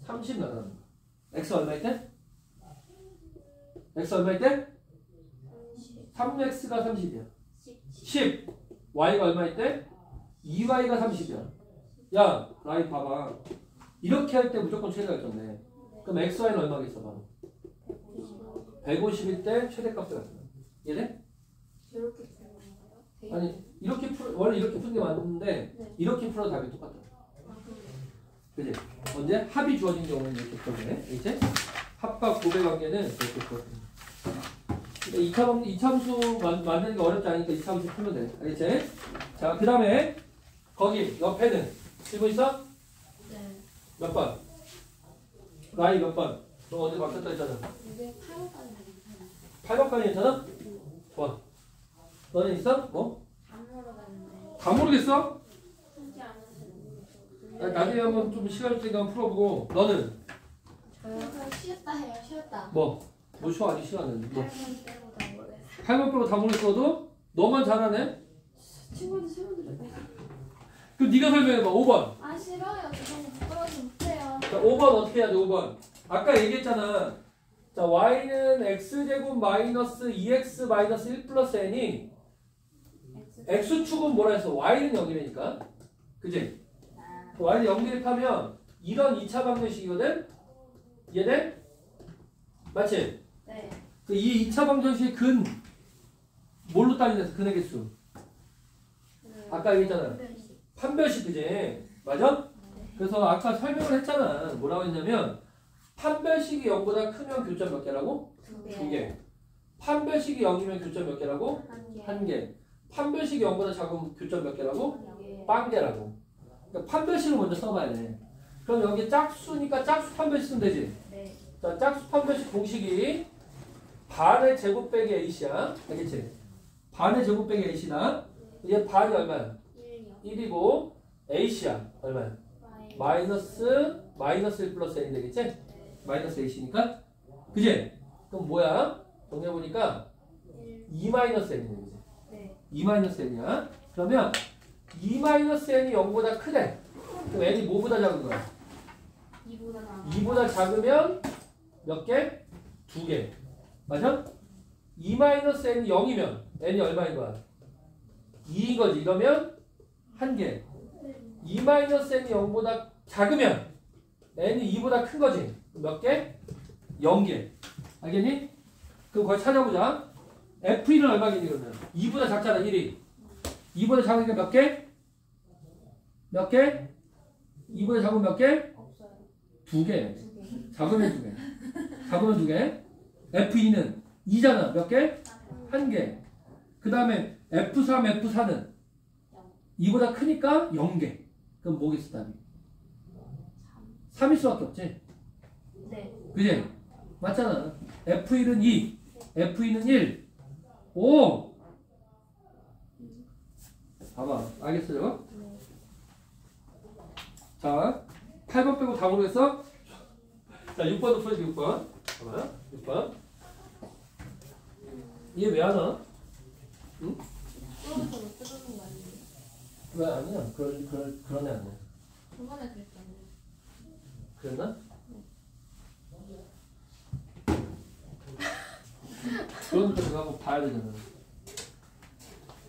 Speaker 1: 30 나눠가는 거야. x 얼마일 때? x 얼마일 때? 3x가 30이야. 10. y가 얼마일 때? 2y가 30이야. 야, 라이 봐봐. 이렇게 할 때 무조건 최대가 결정돼. 그럼 x, y는 얼마겠어, 바로? 150일 때 최대값을 갖는 거야. 이해돼?
Speaker 2: 이렇게 되는 거예요?
Speaker 1: 아니, 이렇게 원래 이렇게 푸는 게 맞는데,
Speaker 2: 네.
Speaker 1: 이렇게 풀어도 답이 똑같아.
Speaker 2: 아,
Speaker 1: 그지? 언제? 합이 주어진 경우는 이렇게 풀어주네. 이제 합과 곱의 관계는 이렇게 풀어주네. 그러니까 이차함수 만드는 게 어렵지 않으니까 이차함수 풀면 돼. 알겠지? 자, 그 다음에 거기 옆에는 질문 있어?
Speaker 2: 네.
Speaker 1: 몇 번? 나이 몇 번? 너 어제 맡겼다 했잖아.
Speaker 2: 이게 8호까지 되는
Speaker 1: 8번까지 괜찮아? 좋아. 너는 있어? 뭐?
Speaker 2: 안 물어봤는데
Speaker 1: 다 모르겠어?
Speaker 2: 풀지 않았어요.
Speaker 1: 나중에 한번 좀 시간 줄 테니까 한번 풀어보고. 너는?
Speaker 2: 저요? 쉬었다 해요. 쉬었다.
Speaker 1: 뭐? 뭐 쉬어 아직 시간은 뭐?
Speaker 2: 8번 빼고 다 모르겠어요.
Speaker 1: 8번 빼고 다 모르겠어도 너만 잘하네?
Speaker 2: 친구한테 설명드렸다.
Speaker 1: 그럼 네가 설명해봐. 5번.
Speaker 2: 아 싫어요. 저 너무 부끄러워서 못해요.
Speaker 1: 자, 5번 어떻게 해야 돼? 5번. 아까 얘기했잖아. 자, y는 x제곱 마이너스 2x 마이너스 1 플러스 n이 x축은 뭐라 했어? y는 0이라니까. 그지? y는 0 대입하면 이런 2차 방정식이거든? 이해돼? 맞지?
Speaker 2: 네.
Speaker 1: 그 이 2차 방정식의 근 뭘로 따지면서 근의 개수? 아까 얘기했잖아. 판별식 그지? 맞아? 그래서 아까 설명을 했잖아. 뭐라고 했냐면 판별식이 0보다 크면 교점 몇 개라고?
Speaker 2: 두
Speaker 1: 2개. 판별식이 0이면 교점 몇 개라고?
Speaker 2: 한 개.
Speaker 1: 1개. 판별식이 0보다 작으면 교점 몇 개라고?
Speaker 2: 한 개.
Speaker 1: 빵개라고. 그러니까 판별식을 먼저 써봐야 돼. 그럼 여기 짝수니까 짝수 판별식 쓰면 되지?
Speaker 2: 네.
Speaker 1: 자, 짝수 판별식 공식이 반의 제곱 빼기 a씨야. 알겠지? 반의 제곱 빼기 a씨다. 이게 반이 얼마야?
Speaker 2: 1요.
Speaker 1: 1이고 a씨야. 얼마야? 마이너스 1 플러스 n이 되겠지? 마이너스 a씨니까. 그지? 그럼 뭐야? 정리해보니까
Speaker 2: 1.
Speaker 1: 2 마이너스 n이네. 그지?
Speaker 2: 네.
Speaker 1: 2 마이너스 n이야. 그러면 2 마이너스 n이 0보다 크대. 그럼 n이 뭐보다 작은 거야?
Speaker 2: 2보다 나.
Speaker 1: 2보다 작으면 몇 개? 2개. 맞아? 2 마이너스 n이 0이면 n이 얼마인 거야? 2인 거지. 이러면 1개. 2 마이너스 n이 0보다 작으면 n이 2보다 큰 거지. 몇 개? 0개. 알겠니? 그럼 거기 찾아보자. f1은 얼마겠니 그러면? 2보다 작잖아 1이. 2보다 작으니까 몇 개? 몇 개? 2보다 작으면 몇 개?
Speaker 2: 없어요.
Speaker 1: 2개.
Speaker 2: 2개.
Speaker 1: 작으면 2개. 작으면 2개. F2는 2잖아. 몇 개? 1개. 그 다음에 F3, F4는 2보다 크니까 0개. 그럼 뭐겠어 답이? 3일 수밖에 없지.
Speaker 2: 네.
Speaker 1: 그지? 맞잖아. F1은 2, F2는 1. 오! 봐봐. 알겠어요?
Speaker 2: 네.
Speaker 1: 자, 8번 빼고 다 모르겠어? 자, 6번도 풀어줘, 6번. 봐봐, 6번. 얘 왜 안 와? 응?
Speaker 2: 수업에서 못 들어오는 거 아니에요?
Speaker 1: 왜 아니야? 그런 애 아니야.
Speaker 2: 저번에 그랬잖아요.
Speaker 1: 그랬나? 그러니까 내가 한번 봐야 되잖아.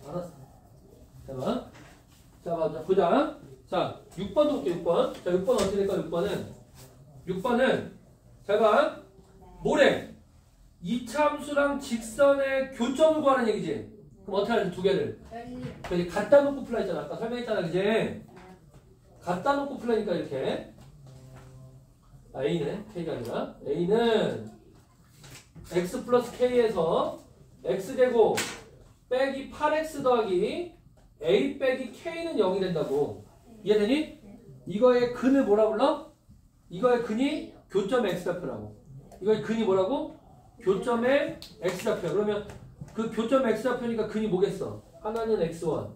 Speaker 1: 알았어. 잠깐만. 자, 보자. 자, 6번도 볼게, 6번. 자, 6번 어떻게 될까, 6번은. 잠깐. 뭐래? 이차함수랑 직선의 교점을 구하는 얘기지? 그럼 어떻게 하지, 두 개를?
Speaker 2: 열리.
Speaker 1: 그지 갖다 놓고 풀라 했잖아. 아까 설명했잖아, 그지? 갖다 놓고 풀라니까 이렇게. A는 K가 아니라 A는 X 플러스 K에서 X제곱 빼기 8X 더하기 A 빼기 K는 0이 된다고. 이해되니? 이거의 근을 뭐라 불러? 이거의 근이 교점의 X좌표라고. 이거의 근이 뭐라고? 교점의 X좌표. 그러면 그 교점의 X좌표니까 근이 뭐겠어? 하나는 X1,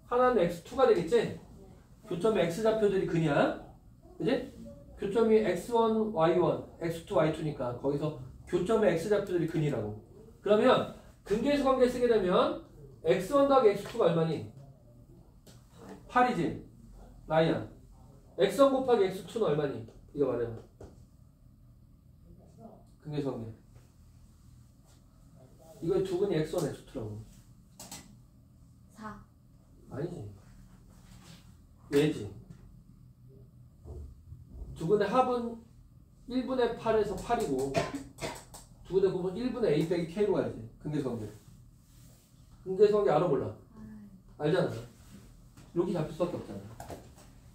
Speaker 1: 하나는 X2가 되겠지? 교점의 X좌표들이 근이야. 그지? 교점이 x1, y1, x2, y2니까 거기서 교점의 x좌표들이 근이라고. 그러면 근계수 관계 쓰게 되면 x1 더하기 x2가 얼마니? 8이지. 나이야. x1 곱하기 x2는 얼마니? 이거 말해요. 근계수 관계. 이거의 두근이 x1, x2라고.
Speaker 3: 4.
Speaker 1: 아니지. 얘지. 두근의 합은 1분의 8에서 8이고 두근의 곱은 1분의 a 빼기 k로 가야지. 근계수 관계. 근계수 관계 알아 몰라? 알잖아. 이렇게 잡힐 수밖에 없잖아.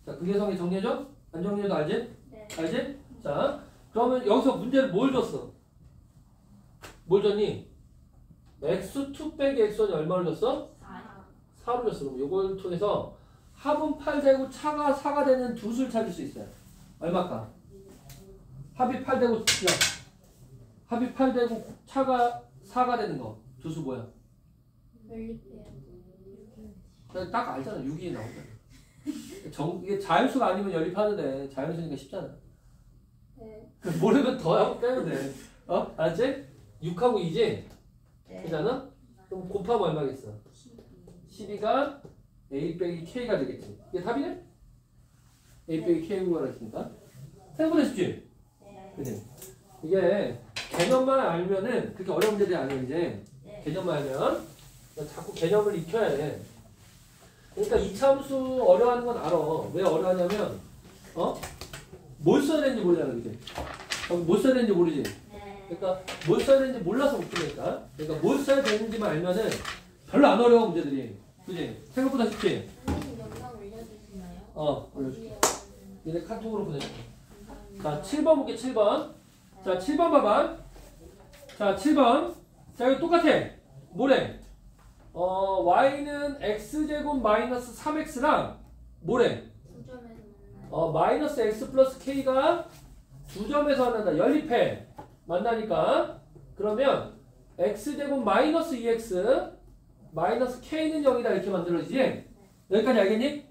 Speaker 1: 자, 근계수 관계 정리해줘? 안 정리해도 알지?
Speaker 2: 네.
Speaker 1: 알지? 자, 그러면 여기서 문제를 뭘 줬어? 뭘 줬니? x2 빼기 x1이 얼마를 줬어? 4로 줬어. 그럼 이걸 통해서 합은 8 되고 차가 4가 되는 두 수를 찾을 수 있어요. 얼마까? 합이 8 되고, 야, 합이 8 되고 차가 4가 되는 거. 두 수 뭐야?
Speaker 2: 연립해요.
Speaker 1: 딱 알잖아. 6이 나오잖아. 이게 자연수가 아니면 연립하는데 자연수니까 쉽잖아.
Speaker 2: 네.
Speaker 1: 모르면 더하고 빼면 돼. 알았지? 6하고 2지?
Speaker 2: 네.
Speaker 1: 그잖아? 그럼 곱하면 얼마겠어? 12가 a 빼기 k가 되겠지. 이게 답이네? a 빼기 k로 가르치니까. 생각보다 쉽지?
Speaker 2: 네.
Speaker 1: 그지? 이게 개념만 알면은 그렇게 어려운 문제들이 아니야 이제.
Speaker 2: 네.
Speaker 1: 개념만 알면 자꾸 개념을 익혀야 돼. 그러니까 이차함수 어려워하는 건 알아. 왜 어려워하냐면 뭘 써야 되는지 모르잖아. 그지? 뭘 써야 되는지 모르지?
Speaker 2: 네.
Speaker 1: 그러니까 뭘 써야 되는지 몰라서 못 푸니까. 그러니까 뭘 써야 되는지만 알면은 별로 안 어려워 문제들이. 그지? 생각보다 쉽지?
Speaker 2: 선생님 영상 올려주시나요?
Speaker 1: 올려줄게.
Speaker 2: 어디에
Speaker 1: 얘네 카톡으로 보내줄게.
Speaker 2: 감사합니다.
Speaker 1: 자, 7번 볼게, 7번. 자, 7번 봐봐. 자, 7번. 자, 이거 똑같아. 뭐래? y는 x제곱 마이너스 3x랑 뭐래?
Speaker 2: 두 점에서 만나요.
Speaker 1: 마이너스 x 플러스 k가 두 점에서 만난다. 연립해. 만나니까. 그러면 x제곱 마이너스 2x 마이너스 k는 0이다. 이렇게 만들어지지? 여기까지 알겠니?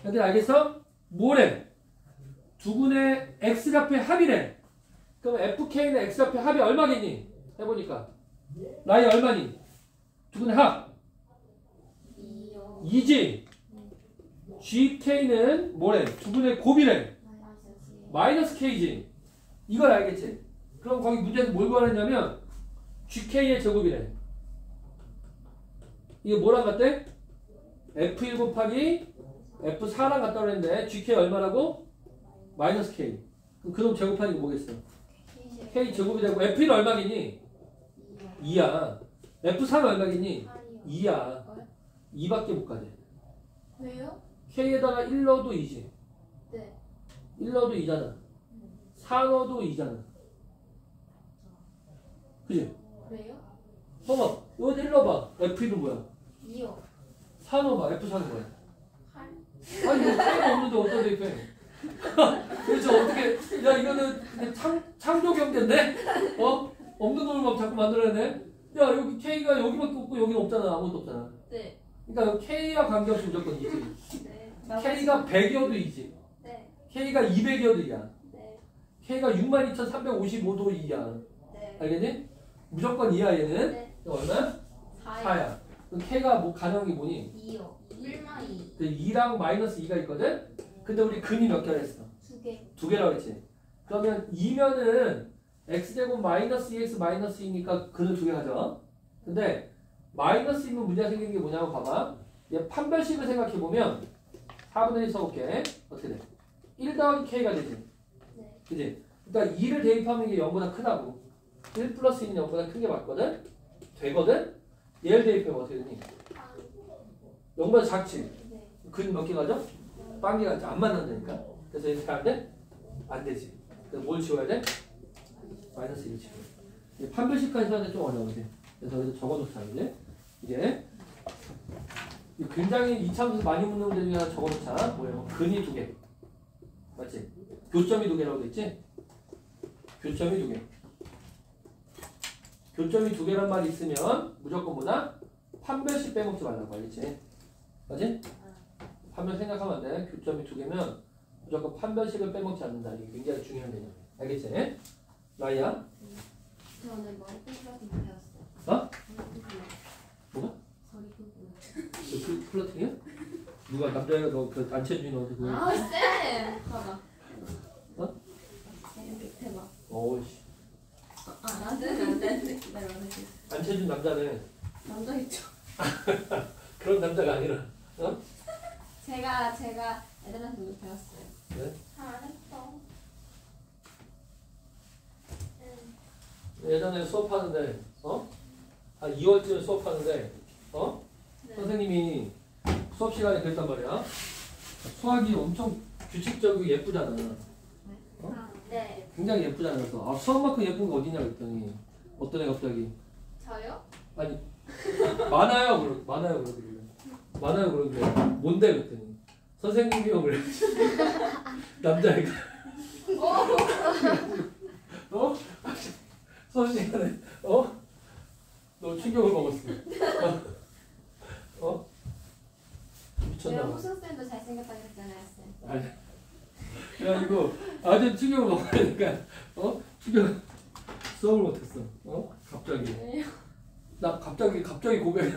Speaker 1: 여기까지 알겠어? 뭐래? 두근의 x좌표의 합이래. 그럼 fk는 x좌표의 합이 얼마겠니? 해보니까. 나이 얼마니? 두근의 합.
Speaker 2: 2요.
Speaker 1: 2지. gk는 뭐래? 두근의 곱이래. 마이너스 k지. 이걸 알겠지? 그럼 거기 문제에서 뭘 구하느냐면 gk의 제곱이래. 이게 뭐랑 같대? f1 곱하기 f4랑 같다고 그랬는데 gk 얼마라고? 마이너스 k. 그럼 그놈 제곱하니까 뭐겠어? k 제곱이 되고 f1 얼마겠니? 2야. f4는 얼마겠니? 2야. 2밖에 못 가지.
Speaker 2: 왜요?
Speaker 1: k에다가 1 넣어도 2지.
Speaker 2: 네.
Speaker 1: 1 넣어도 2잖아. 4 넣어도 2잖아. 그지?
Speaker 2: 그래요?
Speaker 1: 봐봐. 이거 1 넣어봐. f1은 뭐야?
Speaker 2: 2요.
Speaker 1: 4 넣어봐. f4는 뭐야?
Speaker 2: 8.
Speaker 1: 아니 이거 k가 없는데 어디다 대입해? 그렇죠. 어떻게? 야 이거는 그냥 창조 경제인데? 없는 걸 막 자꾸 만들어내네. 야 여기 k가 여기밖에 없고 여기는 없잖아. 아무것도 없잖아.
Speaker 2: 네.
Speaker 1: 그러니까 k와 관계없이 무조건 2지.
Speaker 2: 네.
Speaker 1: k가 100이어도 2지.
Speaker 2: 네.
Speaker 1: k가 200이어도 2야.
Speaker 2: 네.
Speaker 1: k가 62,355도 2야.
Speaker 2: 네.
Speaker 1: 알겠니? 무조건 2야 얘는.
Speaker 2: 네.
Speaker 1: 이거 얼마?
Speaker 2: 4요.
Speaker 1: 4야. 그럼 k가 뭐 가정이 뭐니?
Speaker 2: 2요. 1마 2.
Speaker 1: 2랑 마이너스 2가 있거든? 근데 우리 근이 몇 개라 했어?
Speaker 2: 2개.
Speaker 1: 2개라고 했지. 그러면 2면은 x제곱 마이너스 2x 마이너스 2니까 근을 2개 가져. 근데 마이너스 2면 문제가 생기는 게 뭐냐고 봐봐. 얘 판별식을 생각해보면 4분의 1 써볼게. 어떻게 돼? 1 더하기 k가 되지.
Speaker 2: 네.
Speaker 1: 그지? 그러니까 2를 대입하면 이게 0보다 크다고. 1 플러스 2는 0보다 큰 게 맞거든? 되거든? 얘를 대입하면 어떻게 되니? 0보다 작지?
Speaker 2: 네.
Speaker 1: 근 몇 개 가져? 빵개가 안 만난다니까. 그래서 이렇게 하면 돼? 안 되지. 그래서 뭘 지워야 돼? 마이너스 1을 지워. 판별식까지 하는데 좀 어려운데. 그래서 여기서 적어놓자 이제. 이게 굉장히 이차함수 많이 묻는 문제 중에 하나 적어놓자. 뭐예요? 근이 2개. 맞지? 교점이 2개라고 됐지? 교점이 2개. 교점이 2개란 말이 있으면 무조건 뭐다? 판별식 빼먹지 말라고 알겠지? 맞지? 판별 생각하면 안 돼. 교점이 2개면 무조건 판별식을 빼먹지 않는다. 이게 굉장히 중요한 개념이야. 알겠지? 라이야?
Speaker 2: 저는 머리 끄고 배웠어요.
Speaker 1: 어? 뭐가?
Speaker 2: 머리 끄고.
Speaker 1: 그 플러팅이야? 누가 남자애가 너그 안채준이 너 그거?
Speaker 3: 아 쌤. 봐봐.
Speaker 1: 어?
Speaker 3: 밑에 봐.
Speaker 1: 어우씨.
Speaker 3: 나는 안 되는데 기다려.
Speaker 1: 안채준 남자네.
Speaker 3: 남자 있죠.
Speaker 1: 그런 남자가 아니라. 어?
Speaker 3: 제가 애들한테 이거 배웠어요.
Speaker 1: 네?
Speaker 2: 잘했어.
Speaker 1: 예전에 수업하는데, 한 2월쯤에 수업하는데,
Speaker 2: 네.
Speaker 1: 선생님이 수업 시간에 그랬단 말이야. 수학이 엄청 규칙적이고 예쁘잖아.
Speaker 2: 네.
Speaker 1: 굉장히 예쁘잖아. 그래서 수학만큼 예쁜 거 어디냐 그랬더니 어떤 애가 갑자기
Speaker 2: 저요?
Speaker 1: 아니 많아요 그러길래 많아요 그러길래 뭔데 그랬더니 선생님이요 그래. 남자애가 수업 시간에 너 충격을 먹었어. 미쳤나
Speaker 3: 내가
Speaker 1: 봐.
Speaker 3: 호승 쌤도 잘생겼다 그랬잖아요 쌤.
Speaker 1: 아니. 그래가지고 아주 충격을 먹으니까 충격 수업을 못했어. 갑자기.
Speaker 3: 왜요?
Speaker 1: 나 갑자기 고백.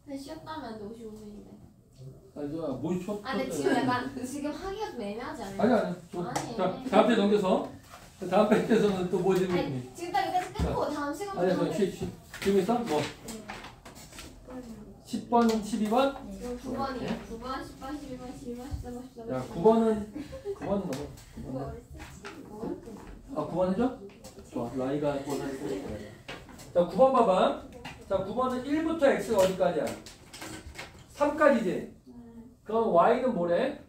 Speaker 3: 근데 쉬었다면 55분인데.
Speaker 1: 아니 뭐 쳐?
Speaker 3: 아 근데 지금 약간 지금 하기가 좀 애매하지 않아요?
Speaker 1: 아니.
Speaker 3: 아니.
Speaker 1: 자 다음 편 넘겨서 다음 편에서는 또 뭐 질문이?
Speaker 3: 아니 지금 딱 이때서 끊고 다음 시간부터
Speaker 1: 아니
Speaker 3: 하면
Speaker 1: 쉬. 지금 있어? 뭐 10번, 12번?
Speaker 3: 지금 9번이에요. 9번, 10번, 11번, 12번, 13번, 14번.
Speaker 1: 야 9번은 넘어.
Speaker 3: 9번.
Speaker 1: 9번 해줘? 좋아. 라이가 9번 하고. 자 9번 봐봐. 자 9번은 1부터 x가 어디까지야? 3까지지? 그럼 y는 뭐래?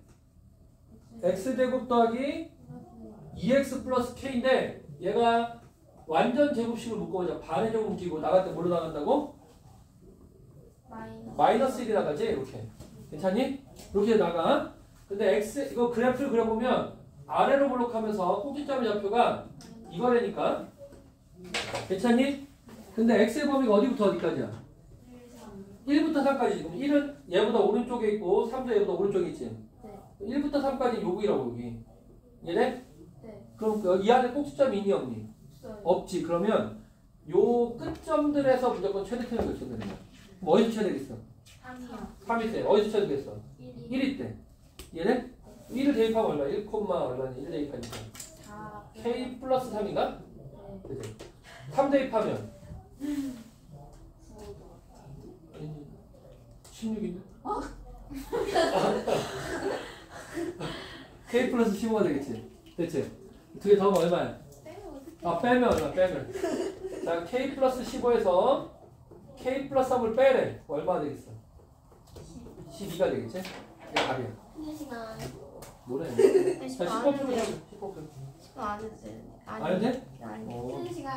Speaker 1: x제곱 더하기 2x 플러스 k인데 얘가 완전 제곱식을 묶어보자. 반의 제곱 묶이고 나갈 때 뭐로 나간다고? 마이너스 1이 나가지? 이렇게. 괜찮니? 이렇게 나가. 근데 x 이거 그래프를 그려보면 아래로 블록하면서 꼭지점의 좌표가 이거라니까. 괜찮니? 근데 x의 범위가 어디부터 어디까지야? 1부터 3까지. 그럼 1은 얘보다 오른쪽에 있고 3도 얘보다 오른쪽에 있지.
Speaker 2: 네.
Speaker 1: 1부터 3까지 요구이라고 여기. 이해돼?
Speaker 2: 네.
Speaker 1: 그럼 이 안에 꼭지점이 있니 없니?
Speaker 2: 없어요.
Speaker 1: 없지. 그러면 요 끝점들에서 무조건 최대점을 결정되는 거야. 그럼 어디서 최대겠어?
Speaker 2: 3이요.
Speaker 1: 3일 때. 어디서 최대겠어?
Speaker 2: 1이.
Speaker 1: 1일 때. 이해돼? 1을 대입하면 얼마? 1, 얼마니? 1 대입하니까.
Speaker 2: 4.
Speaker 1: k 플러스 3인가?
Speaker 2: 네.
Speaker 1: 그치? 3 대입하면 16인데? k 플러스 15가 되겠지? 됐지? 두 개 더하면 얼마야? 빼면 얼마? 빼면. 자, k 플러스 15에서 k 플러스 3을 빼래. 얼마가 되겠어? 12가 되겠지? 이게 답이야.
Speaker 3: 1시간.
Speaker 1: 뭐래?
Speaker 2: 네,
Speaker 1: 자,
Speaker 2: 10번
Speaker 1: 10번 풀자. 10번 풀.
Speaker 2: 10번 안 해도 되는데.
Speaker 1: 안 해도 돼?
Speaker 2: 아니.
Speaker 3: 1시간.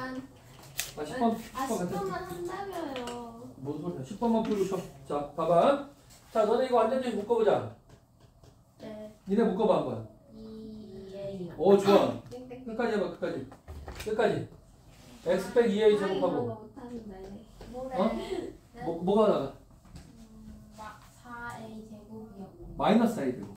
Speaker 1: 아, 10번.
Speaker 3: 10번만 한다며요.
Speaker 1: 무슨 소리야? 10번만 풀고 쳐. 자, 봐봐. 자, 너네 이거 완전히 묶어보자.
Speaker 2: 네.
Speaker 1: 니네 묶어봐, 한번.
Speaker 2: 2A.
Speaker 1: 오, 좋아.
Speaker 3: 땡땡.
Speaker 1: 끝까지 해봐, 끝까지. 끝까지. x 빼기 2a
Speaker 3: 이런
Speaker 1: 제곱하고.
Speaker 3: 거 못하는데.
Speaker 2: 뭐래?
Speaker 1: 뭐가 나가?
Speaker 2: 4A 제곱이요.
Speaker 1: 마이너스 4a 되고.